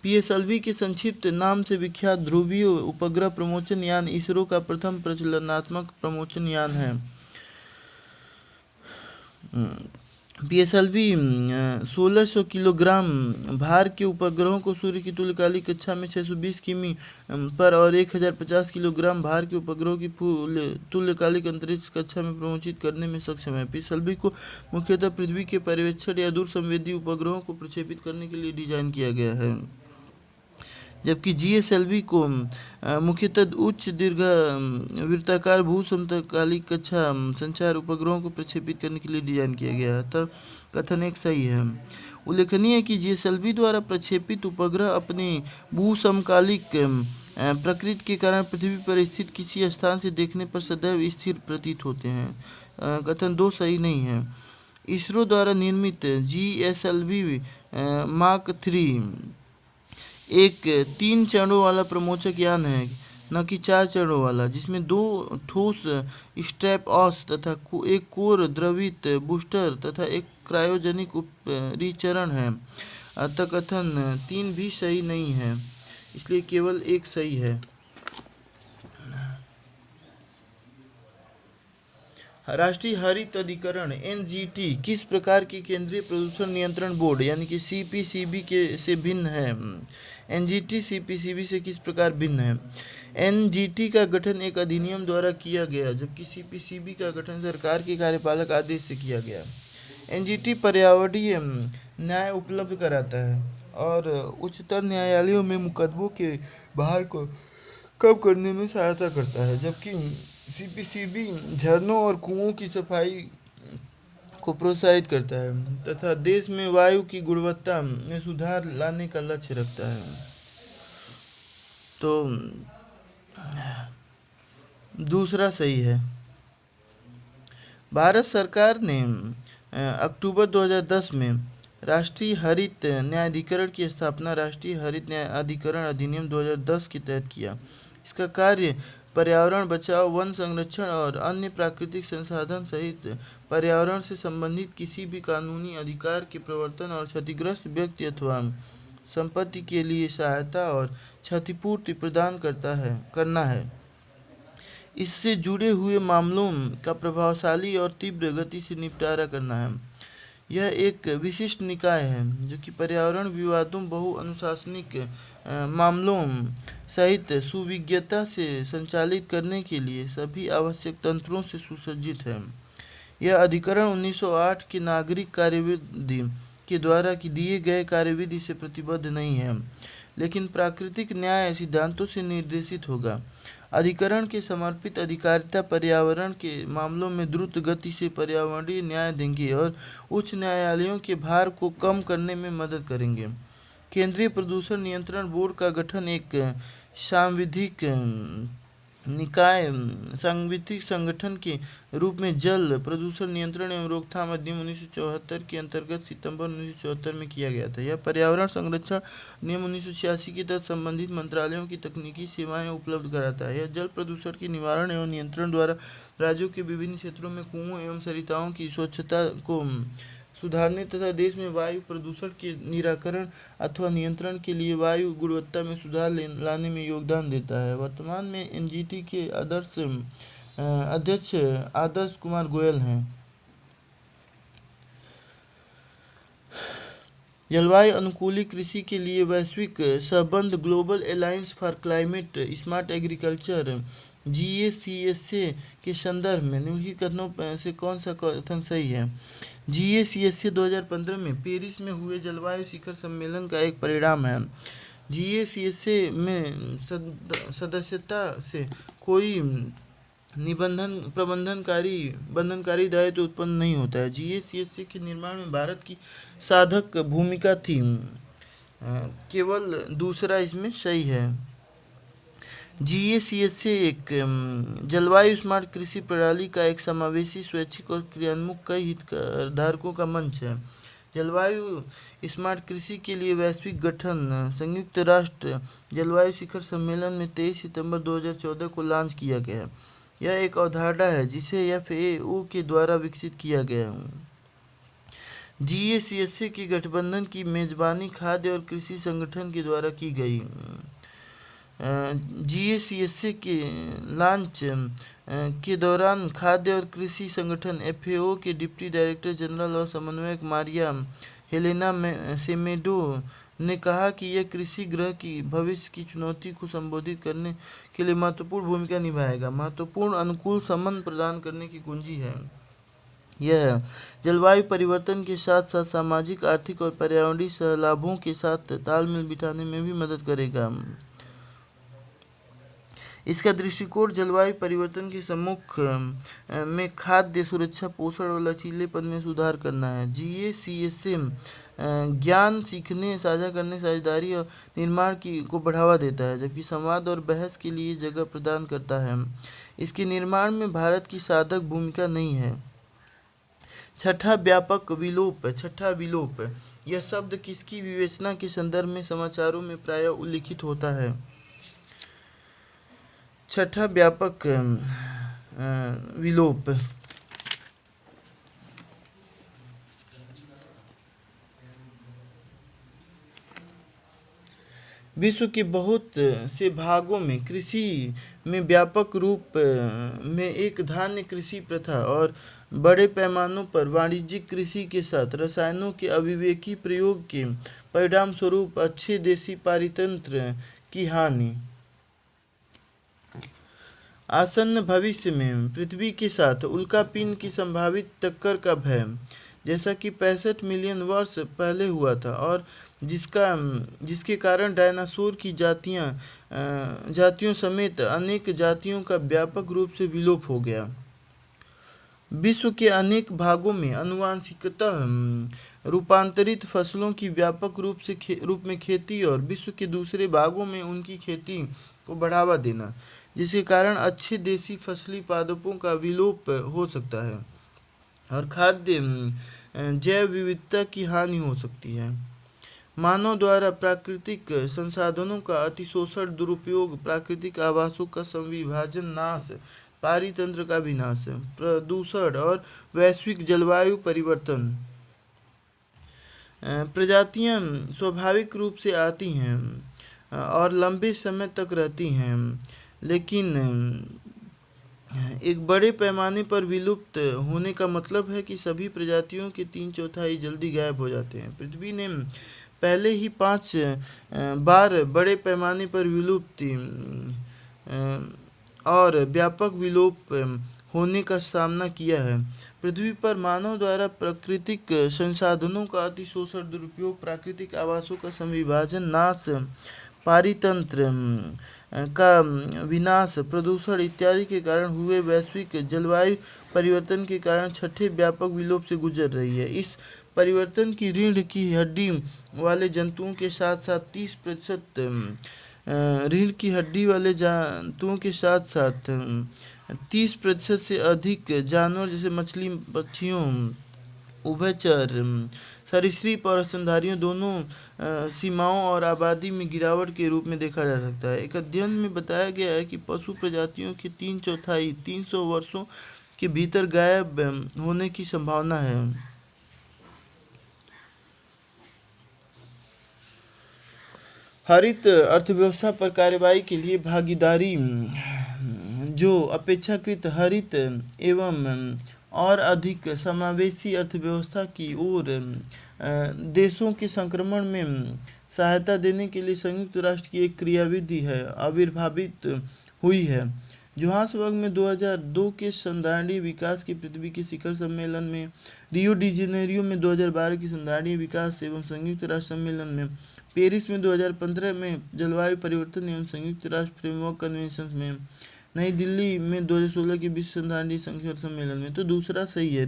A: PSLV के संक्षिप्त नाम से विख्यात ध्रुवीय उपग्रह प्रमोचन यान इसरो का प्रथम प्रचलनात्मक प्रमोचन यान है। PSLV 1600 किलोग्राम भार के उपग्रहों को सूर्य की तुल्यकालिक कक्षा में 620 किमी पर और 1050 किलोग्राम भार के उपग्रहों की तुल्यकालिक अंतरिक्ष कक्षा में प्रमोचित करने में सक्षम है। PSLV को मुख्यतः पृथ्वी के पर्यवेक्षण या दूर संवेदी उपग्रहों को प्रक्षेपित करने के लिए डिजाइन किया गया है, जबकि GSLV को मुख्यतः उच्च दीर्घवृत्ताकार भू-समकालिक कक्षा संचार उपग्रहों को प्रक्षेपित करने के लिए डिजाइन किया गया है। अतः कथन एक सही है। उल्लेखनीय है कि GSLV द्वारा प्रक्षेपित उपग्रह अपनी भू-समकालिक प्रकृति के कारण पृथ्वी पर स्थित किसी स्थान से देखने पर सदैव स्थिर प्रतीत होते हैं। कथन 2 सही नहीं है। इसरो द्वारा निर्मित GSLV Mark 3 एक 3 चरणों वाला प्रमोचक यान है, न कि 4 चरणों वाला, जिसमें 2 ठोस स्ट्रैप ऑस तथा एक कोर द्रवित बूस्टर तथा एक क्रायोजेनिक उपरिचरण है। अतः कथन 3 भी सही नहीं है, इसलिए केवल एक सही है। राष्ट्रीय हरित अधिकरण NGT किस प्रकार के केंद्रीय प्रदूषण नियंत्रण बोर्ड यानी कि CPCB से भिन्न है? NGT CPCB से किस प्रकार भिन्न है? NGT का गठन एक अधिनियम द्वारा किया गया, जबकि CPCB का गठन सरकार के कार्यपालक आदेश से किया गया। NGT पर्यावरणीय न्याय उपलब्ध कराता है और उच्चतर न्यायालयों में मुकदमों के भार को कम करने में सहायता करता है, जबकि CPCB झरनों और कुओं की सफाई को प्रोत्साहित करता है तथा देश में वायु की गुणवत्ता में सुधार लाने का लक्ष्य रखता है। तो दूसरा सही है। भारत सरकार ने अक्टूबर 2010 में राष्ट्रीय हरित न्यायाधिकरण की स्थापना राष्ट्रीय हरित न्यायाधिकरण अधिनियम 2010 के तहत किया। इसका कार्य पर्यावरण बचाव, वन संरक्षण और अन्य प्राकृतिक संसाधन सहित पर्यावरण से संबंधित किसी भी कानूनी अधिकार के प्रवर्तन और क्षतिग्रस्त व्यक्ति अथवा संपत्ति के लिए सहायता और क्षतिपूर्ति प्रदान करना है। इससे जुड़े हुए मामलों का प्रभावशाली और तीव्र गति से निपटारा करना है। यह एक विशिष्ट निकाय है जो कि पर्यावरण विवादों, बहुअनुशासनिक मामलों सहित सुविज्ञता से संचालित करने के लिए सभी आवश्यक तंत्रों से सुसज्जित है। यह अधिकरण 1908 के नागरिक कार्यविधि के द्वारा दिए गए कार्यविधि से प्रतिबद्ध नहीं है, लेकिन प्राकृतिक न्याय सिद्धांतों से निर्देशित होगा। अधिकरण के समर्पित अधिकारिता पर्यावरण के मामलों में द्रुत गति से पर्यावरणीय न्याय देंगे और उच्च न्यायालयों के भार को कम करने में मदद करेंगे। केंद्रीय प्रदूषण नियंत्रण बोर्ड का गठन एक सांविधिक संगठन के रूप में जल प्रदूषण नियंत्रण एवं रोकथाम अधिनियम 1974 के अंतर्गत सितंबर 1974 में किया गया था। यह पर्यावरण संरक्षण नियम 1986 के तहत संबंधित मंत्रालयों की तकनीकी सेवाएं उपलब्ध कराता है। यह जल प्रदूषण के निवारण एवं नियंत्रण द्वारा राज्यों के विभिन्न क्षेत्रों में कुओं एवं सरिताओं की स्वच्छता को सुधारने तथा देश में वायु प्रदूषण के निराकरण अथवा नियंत्रण के लिए वायु गुणवत्ता में सुधार लाने में योगदान देता है। वर्तमान में एनजीटी के अध्यक्ष आदर्श कुमार गोयल हैं। जलवायु अनुकूली कृषि के लिए वैश्विक सहबंध Global Alliance for Climate Smart Agriculture GACSA के संदर्भ में निम्नलिखित कथनों से कौन सा कथन सही है? GACSA 2015 में पेरिस में हुए जलवायु शिखर सम्मेलन का एक परिणाम है। GACSA में सदस्यता से कोई बंधनकारी दायित्व उत्पन्न नहीं होता है। GACSA के निर्माण में भारत की साधक भूमिका थी, केवल दूसरा इसमें सही है। GACSA एक जलवायु स्मार्ट कृषि प्रणाली का एक समावेशी, स्वैच्छिक और क्रियान्मुख कई हितधारकों का मंच है। जलवायु स्मार्ट कृषि के लिए वैश्विक गठन संयुक्त राष्ट्र जलवायु शिखर सम्मेलन में 23 सितंबर 2014 को लॉन्च किया गया। यह एक अवधारणा है जिसे FAO के द्वारा विकसित किया गया है। GACSA के गठबंधन की मेजबानी खाद्य और कृषि संगठन के द्वारा की गई। GACSA के लॉन्च के दौरान खाद्य और कृषि संगठन FAO के डिप्टी डायरेक्टर जनरल और समन्वयक मारिया हेलेना सेमेडो ने कहा कि यह कृषि गृह की भविष्य की चुनौती को संबोधित करने के लिए महत्वपूर्ण भूमिका निभाएगा। महत्वपूर्ण अनुकूल संबंध प्रदान करने की कुंजी है। यह जलवायु परिवर्तन के साथ साथ सामाजिक, आर्थिक और पर्यावरणीय सहलाभों के साथ तालमेल बिठाने में भी मदद करेगा। इसका दृष्टिकोण जलवायु परिवर्तन के सम्मुख में खाद्य सुरक्षा, पोषण और लचीलेपन में सुधार करना है। GACSA ज्ञान सीखने, साझा करने, साझेदारी और निर्माण को बढ़ावा देता है, जबकि संवाद और बहस के लिए जगह प्रदान करता है। इसके निर्माण में भारत की साधक भूमिका नहीं है। छठा विलोप यह शब्द किसकी विवेचना के संदर्भ में समाचारों में प्रायः उल्लिखित होता है? छठा व्यापक विलोप विश्व के बहुत से भागों में कृषि में व्यापक रूप में एक धान्य कृषि प्रथा और बड़े पैमानों पर वाणिज्यिक कृषि के साथ रसायनों के अविवेकी प्रयोग के परिणाम स्वरूप अच्छे देसी पारितंत्र की हानि। आसन्न भविष्य में पृथ्वी के साथ उल्कापिंड की संभावित टक्कर का भय, जैसा कि 65 मिलियन वर्ष पहले हुआ था और जिसके कारण डायनासोर की जातियों समेत अनेक जातियों का व्यापक रूप से विलोप हो गया। विश्व के अनेक भागों में आनुवांशिकतः रूपांतरित फसलों की व्यापक रूप में खेती और विश्व के दूसरे भागों में उनकी खेती को बढ़ावा देना, जिसके कारण अच्छे देसी फसली पादपों का विलोप हो सकता है और खाद्य जैव विविधता की हानि हो सकती है। मानव द्वारा प्राकृतिक संसाधनों का अतिशोषण, दुरुपयोग, प्राकृतिक आवासों का संविभाजन, नाश, पारितंत्र का विनाश, प्रदूषण और वैश्विक जलवायु परिवर्तन। प्रजातियां स्वाभाविक रूप से आती हैं और लंबे समय तक रहती हैं, लेकिन एक बड़े पैमाने पर विलुप्त होने का मतलब है कि सभी प्रजातियों के 3/4 जल्दी गायब हो जाते हैं। पृथ्वी ने पहले ही 5 बार बड़े पैमाने पर विलुप्ति और व्यापक विलोप होने का सामना किया है। पृथ्वी पर मानव द्वारा प्राकृतिक संसाधनों का अतिशोषण, दुरुपयोग, प्राकृतिक आवासों का संविभाजन, नाश, पारितंत्र का विनाश, प्रदूषण इत्यादि के कारण हुए वैश्विक जलवायु परिवर्तन के कारण छठे व्यापक विलोप से गुजर रही है। इस परिवर्तन की रीढ़ की हड्डी वाले जंतुओं के साथ साथ 30% रीढ़ की हड्डी वाले जंतुओं के साथ साथ 30% से अधिक जानवर जैसे मछली, पक्षियों, उभयचर, सरीसृप और स्तनधारियों दोनों सीमाओं और आबादी में गिरावट के रूप में देखा जा सकता है। एक अध्ययन में बताया गया है कि पशु प्रजातियों के 3/4 300 वर्षों के भीतर गायब होने की संभावना है। हरित अर्थव्यवस्था पर कार्रवाई के लिए भागीदारी, जो अपेक्षाकृत हरित एवं और अधिक समावेशी अर्थव्यवस्था की ओर देशों के संक्रमण में सहायता देने के लिए संयुक्त राष्ट्र की एक क्रियाविधि है, आविर्भावित हुई है। जोहान्सबर्ग में 2002 के संधारणीय विकास के पृथ्वी के शिखर सम्मेलन में, रियो डी जेनेरियो में 2012 की संधारणीय विकास एवं संयुक्त राष्ट्र सम्मेलन में, पेरिस में 2015 में जलवायु परिवर्तन एवं संयुक्त राष्ट्र फ्रेमवर्क कन्वेंशन में, नई दिल्ली में 2016 के विश्व संधारणीय शिखर सम्मेलन में। तो दूसरा सही है,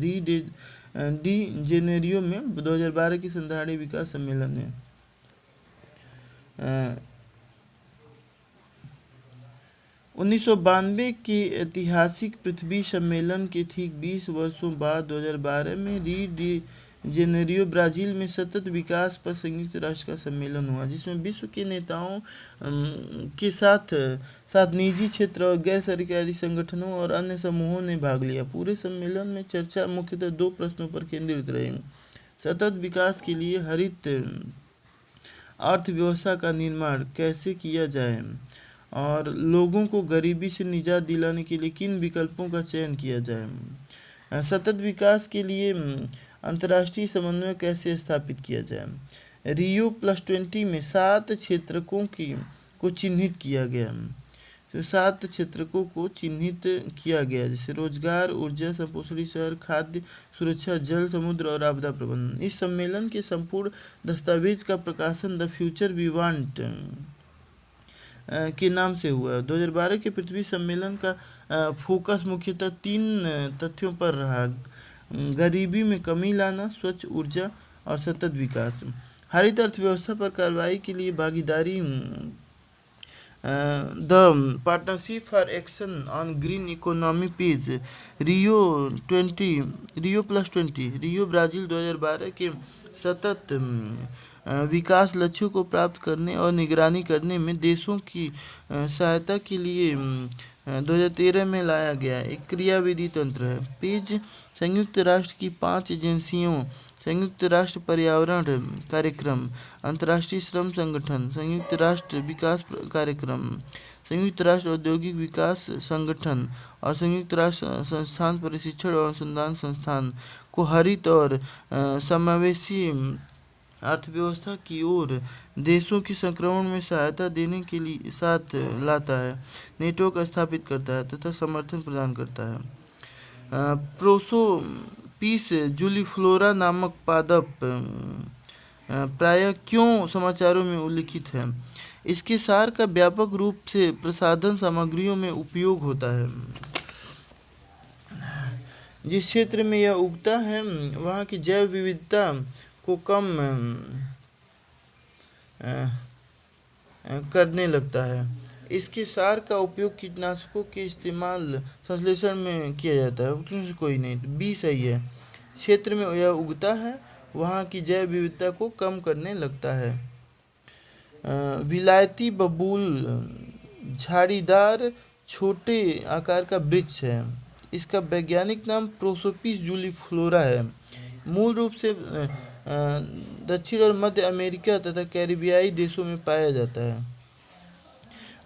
A: डी जेनेरियो में 2012 की संधारणीय विकास सम्मेलन में। 1992 के ऐतिहासिक पृथ्वी सम्मेलन के ठीक 20 वर्षों बाद 2012 में री डी जेनेरियो ब्राज़ील में सतत विकास पर संयुक्त राष्ट्र का सम्मेलन हुआ, जिसमें विश्व के नेताओं के साथ साथ निजी क्षेत्र और गैर सरकारी संगठनों और अन्य समूहों ने भाग लिया। पूरे सम्मेलन में चर्चा मुख्यतः 2 प्रश्नों पर केंद्रित रही: सतत विकास के लिए हरित अर्थव्यवस्था का निर्माण कैसे किया जाए और लोगों को गरीबी से निजात दिलाने के लिए किन विकल्पों का चयन किया जाए। सतत विकास के लिए अंतर्राष्ट्रीय समन्वय कैसे स्थापित किया जाए। Rio+20 में 7 क्षेत्रकों को चिन्हित किया गया। तो 7 क्षेत्रकों को चिन्हित किया गया, जैसे रोजगार, ऊर्जा, संपोषणी शहर, खाद्य सुरक्षा, जल, समुद्र और आपदा प्रबंधन। इस सम्मेलन के संपूर्ण दस्तावेज का प्रकाशन द फ्यूचर वी वांट के नाम से हुआ। 2012 के पृथ्वी सम्मेलन का फोकस मुख्यतः 3 तथ्यों पर रहा: गरीबी में कमी लाना, स्वच्छ ऊर्जा और सतत विकास। हरित अर्थव्यवस्था पर कार्रवाई के लिए भागीदारी, the partnership for action on green economy page, Rio+20 Rio Brazil 2012 के सतत विकास लक्ष्यों को प्राप्त करने और निगरानी करने में देशों की सहायता के लिए 2013 में लाया गया एक क्रियाविधि तंत्र है। पेज संयुक्त राष्ट्र की 5 एजेंसियों, संयुक्त राष्ट्र पर्यावरण कार्यक्रम, अंतर्राष्ट्रीय श्रम संगठन, संयुक्त राष्ट्र विकास कार्यक्रम, संयुक्त राष्ट्र औद्योगिक विकास संगठन और संयुक्त राष्ट्र संस्थान प्रशिक्षण और अनुसंधान संस्थान को हरित और समावेशी अर्थव्यवस्था की ओर देशों की संक्रमण में सहायता देने के लिए साथ लाता है, नेटवर्क स्थापित करता है तथा समर्थन प्रदान करता है। प्रोसो पीस जूलीफ्लोरा नामक पादप प्रायः क्यों समाचारों में उल्लिखित है? इसके सार का व्यापक रूप से प्रसाधन सामग्रियों में उपयोग होता है। जिस क्षेत्र में यह उगता है वहाँ की जैव विविधता को कम करने लगता है। इसके सार का उपयोग कीटनाशकों के इस्तेमाल संश्लेषण में किया जाता है। उसमें से कोई नहीं, बी सही है। क्षेत्र में यह उगता है वहाँ की जैव विविधता को कम करने लगता है। विलायती बबूल झाड़ीदार छोटे आकार का वृक्ष है। इसका वैज्ञानिक नाम प्रोसोपिस जूलीफ्लोरा है। मूल रूप से दक्षिण और मध्य अमेरिका तथा कैरिबियाई देशों में पाया जाता है।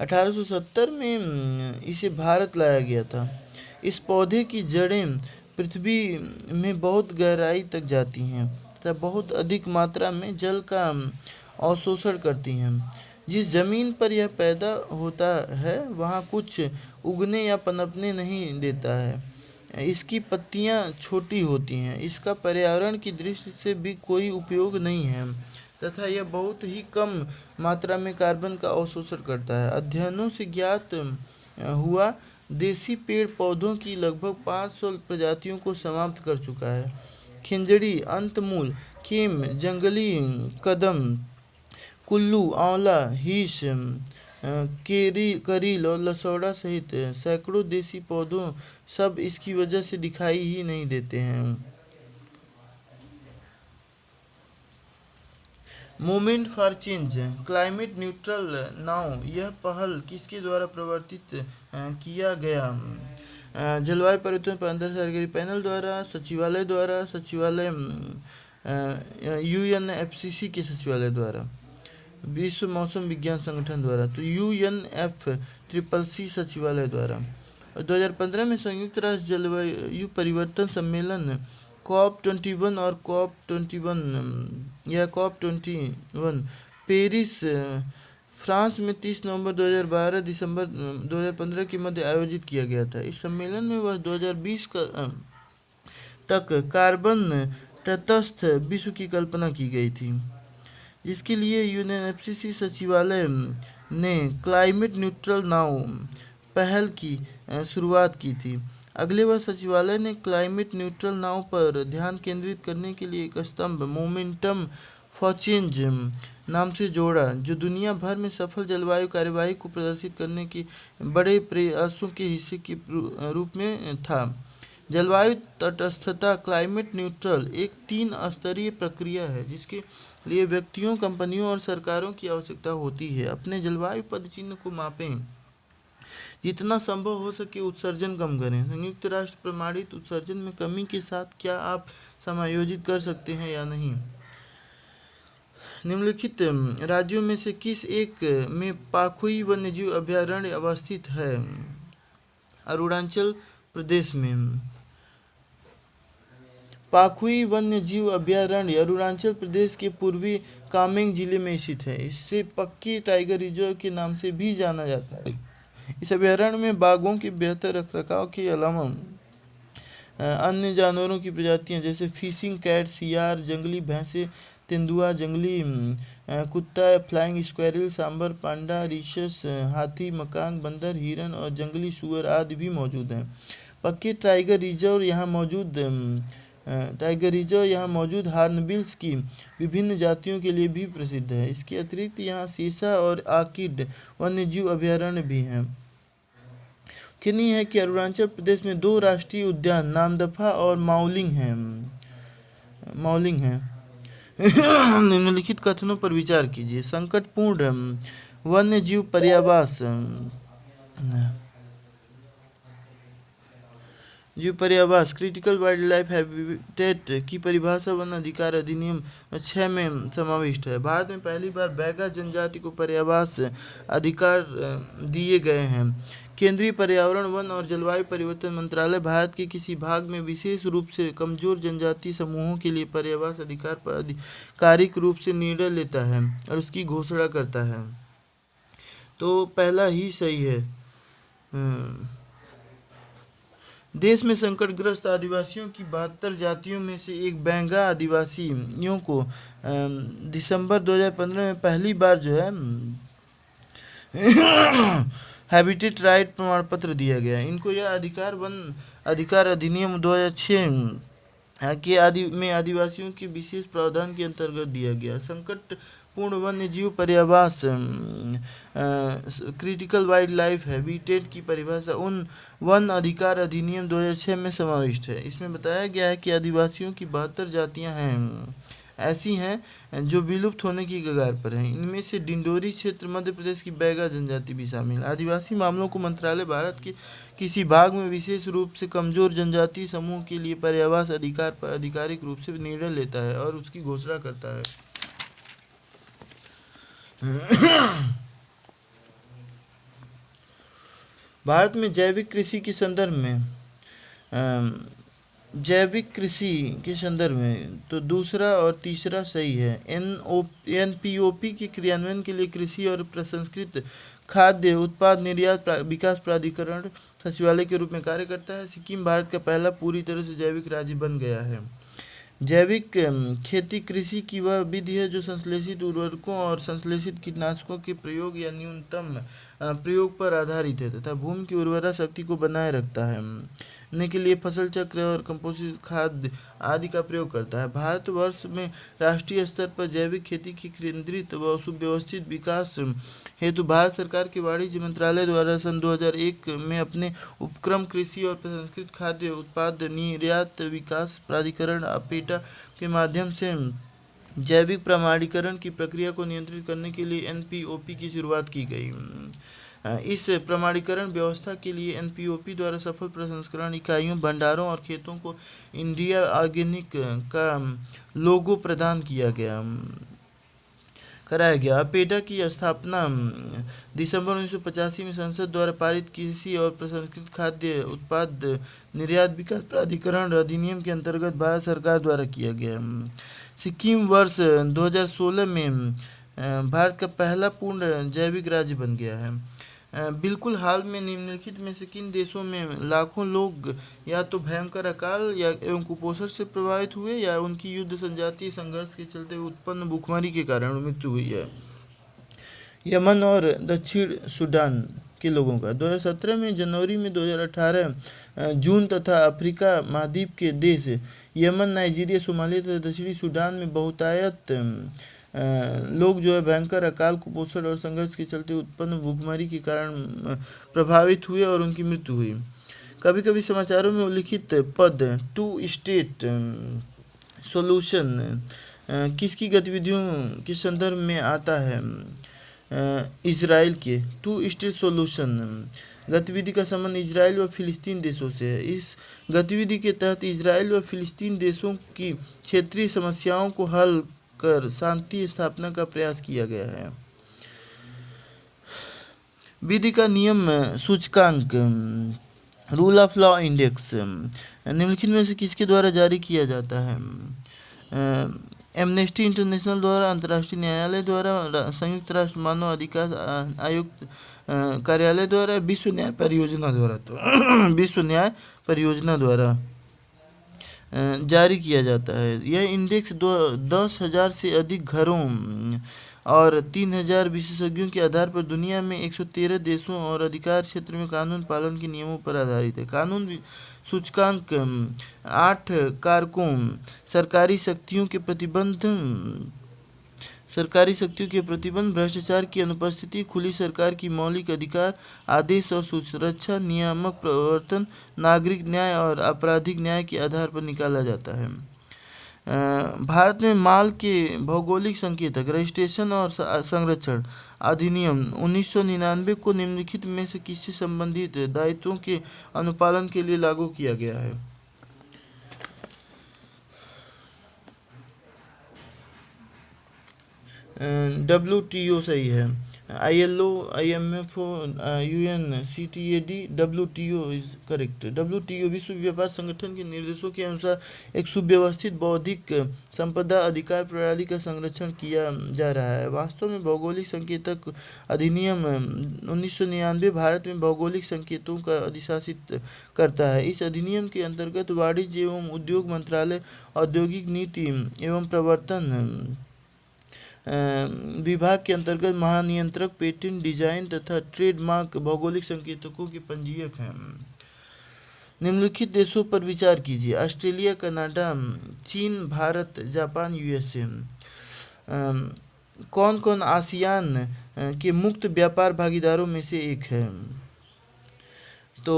A: 1870 में इसे भारत लाया गया था। इस पौधे की जड़ें पृथ्वी में बहुत गहराई तक जाती हैं तथा बहुत अधिक मात्रा में जल का अवशोषण करती हैं। जिस जमीन पर यह पैदा होता है वहाँ कुछ उगने या पनपने नहीं देता है। इसकी पत्तियाँ छोटी होती हैं। इसका पर्यावरण की दृष्टि से भी कोई उपयोग नहीं है तथा यह बहुत ही कम मात्रा में कार्बन का अवशोषण करता है। अध्ययनों से ज्ञात हुआ देसी पेड़ पौधों की लगभग 500 प्रजातियों को समाप्त कर चुका है। खिंजड़ी, अंतमूल, केम, जंगली कदम, कुल्लू, आंवला, हीस, करील और लसौड़ा सहित सैकड़ों देसी पौधों सब इसकी वजह से दिखाई ही नहीं देते हैं। Movement for change, climate neutral now, यह पहल किसके द्वारा प्रवर्तित किया गया? जलवायु परिवर्तन पर अंतर्सरकारी पैनल द्वारा, सचिवालय द्वारा, सचिवालय UNFCCC के सचिवालय द्वारा, विश्व मौसम विज्ञान संगठन द्वारा, तो UNFCCC सचिवालय द्वारा। और 2015 में संयुक्त राष्ट्र जलवायु परिवर्तन सम्मेलन COP21 और COP21 पेरिस फ्रांस में 30 नवंबर 2012 दिसंबर 2015 के मध्य आयोजित किया गया था। इस सम्मेलन में वर्ष 2020 तक कार्बन तटस्थ विश्व की कल्पना की गई थी, जिसके लिए UNFCCC सचिवालय ने क्लाइमेट न्यूट्रल नाउ पहल की शुरुआत की थी। अगले वर्ष सचिवालय ने क्लाइमेट न्यूट्रल नाउ पर ध्यान केंद्रित करने के लिए एक स्तंभ मोमेंटम फॉर चेंज नाम से जोड़ा, जो दुनिया भर में सफल जलवायु कार्यवाही को प्रदर्शित करने के बड़े प्रयासों के हिस्से के रूप में था। जलवायु तटस्थता क्लाइमेट न्यूट्रल एक 3 स्तरीय प्रक्रिया है, जिसके लिए व्यक्तियों, कंपनियों और सरकारों की आवश्यकता होती है। अपने जलवायु पदचिह्न को मापें, जितना संभव हो सके उत्सर्जन कम करें। संयुक्त राष्ट्र प्रमाणित उत्सर्जन में कमी के साथ क्या आप समायोजित कर सकते हैं या नहीं? निम्नलिखित राज्यों में से किस एक में पाखुई वन्यजीव अभयारण्य अवस्थित है? अरुणाचल प्रदेश में। पाखुई वन्यजीव अभयारण्य अरुणाचल प्रदेश के पूर्वी कामेंग जिले में स्थित है। इसे पक्की टाइगर रिजर्व के नाम से भी जाना जाता है। इस अभयारण्य में बाघों के बेहतर रखरखाव के अलावा अन्य जानवरों की प्रजातियां जैसे फिशिंग कैट, सियार, जंगली भैंसे, तेंदुआ, जंगली कुत्ता, फ्लाइंग स्क्वैरल, सांबर, पांडा, रिसस, हाथी, मकाक, बंदर, हिरन और जंगली सूअर आदि भी मौजूद हैं। पक्के टाइगर रिजर्व यहाँ मौजूद हॉर्नबिल्स की विभिन्न जातियों के लिए भी प्रसिद्ध है। इसके अतिरिक्त यहाँ सीसा और आर्किड वन्यजीव अभयारण्य भी हैं। उल्लेखनीय है कि अरुणाचल प्रदेश में 2 राष्ट्रीय उद्यान नामदफा और माउलिंग हैं। निम्नलिखित कथनों पर विचार कीजिए। संकटपूर्ण वन्यजीव पर्यावास क्रिटिकल वाइल्ड लाइफ हैबिटेट की परिभाषा वन अधिकार अधिनियम 6 में समाविष्ट है। भारत में पहली बार बैगा जनजाति को पर्यावास अधिकार दिए गए हैं। केंद्रीय पर्यावरण, वन और जलवायु परिवर्तन मंत्रालय भारत के किसी भाग में विशेष रूप से कमजोर जनजाति समूहों के लिए पर्यावास अधिकार पर आधिकारिक रूप से निर्णय लेता है और उसकी घोषणा करता है। तो पहला ही सही है। देश में संकटग्रस्त आदिवासियों की 72 जातियों में से एक बैंगा आदिवासियों को दिसंबर 2015 में पहली बार जो है हैबिटेट राइट प्रमाण पत्र दिया गया। इनको यह अधिकार वन अधिकार अधिनियम 2006 के आदिवासियों के विशेष प्रावधान के अंतर्गत दिया गया। संकटपूर्ण वन्य जीव पर्यावास क्रिटिकल वाइल्ड लाइफ हैबिटेट की परिभाषा उन वन अधिकार अधिनियम 2006 में समाविष्ट है। इसमें बताया गया है कि आदिवासियों की 72 जातियां हैं ऐसी हैं जो विलुप्त होने की कगार पर हैं। इनमें से डिंडोरी क्षेत्र मध्य प्रदेश की बैगा जनजाति भी शामिल है। आदिवासी मामलों को मंत्रालय भारत के किसी भाग में विशेष रूप से कमजोर जनजातीय समूह के लिए पर्यावास अधिकार पर आधिकारिक रूप से निर्णय लेता है और उसकी घोषणा करता है। भारत में जैविक कृषि के संदर्भ में तो दूसरा और तीसरा सही है। NPOP के क्रियान्वयन के लिए कृषि और प्रसंस्कृत खाद्य उत्पाद निर्यात विकास प्राधिकरण सचिवालय के रूप में कार्य करता है। सिक्किम भारत का पहला पूरी तरह से जैविक राज्य बन गया है। जैविक खेती कृषि की वह विधि है जो संश्लेषित उर्वरकों और संश्लेषित कीटनाशकों के प्रयोग या न्यूनतम प्रयोग पर आधारित है तथा भूमि की उर्वरा शक्ति को बनाए रखता है ने के लिए फसल चक्र और कंपोजिट खाद आदि का प्रयोग करता है। भारतवर्ष में राष्ट्रीय स्तर पर जैविक खेती की केंद्रित व सुव्यवस्थित विकास हेतु भारत सरकार के वाणिज्य मंत्रालय द्वारा सन 2001 में अपने उपक्रम कृषि और प्रसंस्कृत खाद्य उत्पाद निर्यात विकास प्राधिकरण अपेटा के माध्यम से जैविक प्रमाणीकरण की प्रक्रिया को नियंत्रित करने के लिए NPOP की शुरुआत की गई। इस प्रमाणीकरण व्यवस्था के लिए NPOP द्वारा सफल प्रसंस्करण इकाइयों भंडारों और खेतों को इंडिया ऑर्गेनिक का लोगो प्रदान कराया गया। अपेटा की स्थापना दिसंबर 1985 में संसद द्वारा पारित कृषि और प्रसंस्कृत खाद्य उत्पाद निर्यात विकास प्राधिकरण अधिनियम के अंतर्गत भारत सरकार द्वारा किया गया। सिक्किम वर्ष 2016 में भारत का पहला पूर्ण जैविक राज्य बन गया है। बिल्कुल हाल में निम्नलिखित में से किन देशों में लाखों लोग या तो भयंकर अकाल या एवं कुपोषण से प्रभावित हुए या उनकी युद्ध संजातीय संघर्ष के चलते उत्पन्न भूखमरी के कारण मृत्यु हुई है? यमन और दक्षिण सूडान के लोगों का 2017 में जनवरी में 2018 जून तथा अफ्रीका महाद्वीप के देश यमन नाइजीरिया सोमालिया तथा दक्षिणी सूडान में बहुतायत लोग जो है भयंकर अकाल कुपोषण और संघर्ष के चलते उत्पन्न भूखमरी के कारण प्रभावित हुए और उनकी मृत्यु हुई। कभी कभी समाचारों में उल्लिखित पद टू स्टेट सॉल्यूशन किसकी गतिविधियों के संदर्भ में आता है? इजराइल के टू स्टेट सॉल्यूशन गतिविधि का संबंध इजराइल व फिलिस्तीन देशों से है। इस गतिविधि के तहत इजराइल व फिलिस्तीन देशों की क्षेत्रीय समस्याओं को हल कर शांति स्थापना का प्रयास किया गया है। विधि का नियम सूचकांक रूल ऑफ लॉ इंडेक्स निम्नलिखित में से किसके द्वारा जारी किया जाता है? एमनेस्टी इंटरनेशनल द्वारा, अंतर्राष्ट्रीय न्यायालय द्वारा, संयुक्त राष्ट्र मानव अधिकार आयुक्त कार्यालय द्वारा, विश्व न्याय परियोजना द्वारा जारी किया जाता है। यह इंडेक्स 10,000 से अधिक घरों और 3,000 विशेषज्ञों के आधार पर दुनिया में 113 देशों और अधिकार क्षेत्र में कानून पालन के नियमों पर आधारित है। कानून सूचकांक 8 कारकों सरकारी शक्तियों के प्रतिबंध, भ्रष्टाचार की अनुपस्थिति, खुली सरकार की मौलिक अधिकार, आदेश और सुरक्षा, नियामक प्रवर्तन, नागरिक न्याय और आपराधिक न्याय के आधार पर निकाला जाता है। भारत में माल के भौगोलिक संकेतक रजिस्ट्रेशन और संरक्षण अधिनियम 1999 को निम्नलिखित में से किससे संबंधित दायित्वों के अनुपालन के लिए लागू किया गया है? WTO सही है। ILO, IMFO, UN, CTAD, WTO is correct. WTO विश्व व्यापार संगठन के निर्देशों के अनुसार एक सुव्यवस्थित बौद्धिक संपदा अधिकार प्रणाली का संरक्षण किया जा रहा है। वास्तव में भौगोलिक संकेतक अधिनियम 1999 भारत में भौगोलिक संकेतों का अधिशासित करता है। इस अधिनियम के अंतर्गत वाणिज्य एवं उद्योग मंत्रालय औद्योगिक नीति एवं प्रवर्तन विभाग के अंतर्गत महानियंत्रक पेटेंट, डिजाइन तथा ट्रेडमार्क भौगोलिक संकेतकों के पंजीयक हैं। निम्नलिखित देशों पर विचार कीजिए: ऑस्ट्रेलिया, कनाडा, चीन, भारत, जापान, यूएसए। कौन कौन आसियान के मुक्त व्यापार भागीदारों में से एक है? तो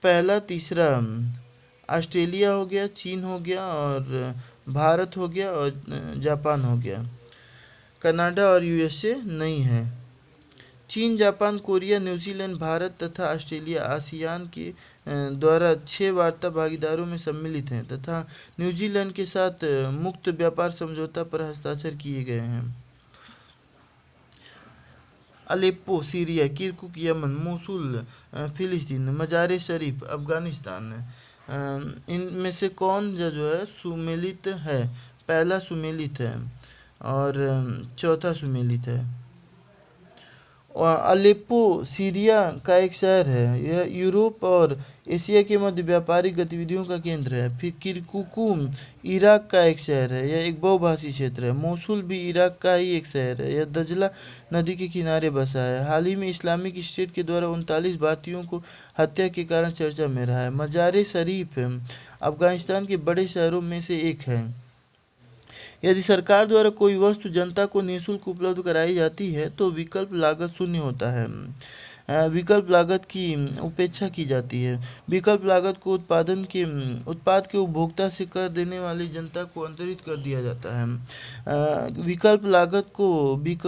A: पहला, तीसरा ऑस्ट्रेलिया हो गया, चीन हो गया और भारत हो गया और जापान हो गया। कनाडा और यूएसए नहीं है। चीन, जापान, कोरिया, न्यूजीलैंड, भारत तथा ऑस्ट्रेलिया आसियान के द्वारा 6 वार्ता भागीदारों में सम्मिलित हैं तथा न्यूजीलैंड के साथ मुक्त व्यापार समझौता पर हस्ताक्षर किए गए हैं। Aleppo Syria, Kirkuk Yemen, Mosul फिलिस्तीन, मजार शरीफ अफगानिस्तान। इनमें से कौन जो है सुमेलित है? पहला सुमेलित है और चौथा सुमेलित है। और अलेप्पो सीरिया का एक शहर है। यह यूरोप और एशिया के मध्य व्यापारिक गतिविधियों का केंद्र है। फिर किरकुकुम इराक का एक शहर है। यह एक बहुभाषी क्षेत्र है। मोसुल भी इराक का ही एक शहर है। यह दजला नदी के किनारे बसा है। हाल ही में इस्लामिक स्टेट के द्वारा 39 भारतीयों को हत्या के कारण चर्चा में रहा है। मजार शरीफ अफगानिस्तान के बड़े शहरों में से एक है। यदि सरकार द्वारा कोई वस्तु जनता को निःशुल्क उपलब्ध कराई जाती है तो विकल्प लागत शून्य होता है। विकल्प लागत की उपेक्षा की जाती है। विकल्प लागत को उत्पाद के उपभोक्ता से कर देने वाली जनता को अंतरित कर दिया जाता है। विकल्प लागत को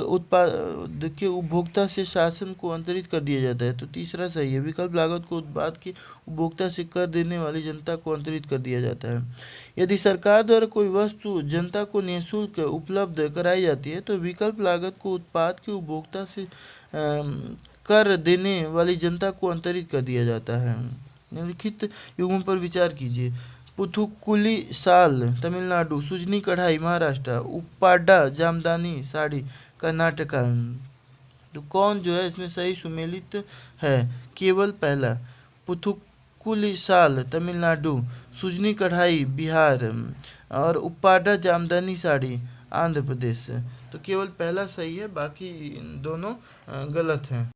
A: उत्पाद के उपभोक्ता से शासन को अंतरित कर दिया जाता है। तो तीसरा सही है। विकल्प लागत को उत्पाद के उपभोक्ता से कर देने वाली जनता को अंतरित कर दिया जाता है। यदि सरकार द्वारा कोई वस्तु जनता को निःशुल्क उपलब्ध कराई जाती है तो विकल्प लागत को उत्पाद के उपभोक्ता से कर देने वाली जनता को अंतरित कर दिया जाता है। निम्नलिखित युग्मों पर विचार कीजिए: पुथुक्कुली शाल तमिलनाडु, सुजनी कढ़ाई महाराष्ट्र, उप्पाडा जामदानी साड़ी कर्नाटका। तो कौन जो है इसमें सही सुमेलित है? केवल पहला। पुथुक्कुली शाल तमिलनाडु, सुजनी कढ़ाई बिहार और उप्पाडा जामदानी साड़ी आंध्र प्रदेश। तो केवल पहला सही है, बाकी दोनों गलत हैं।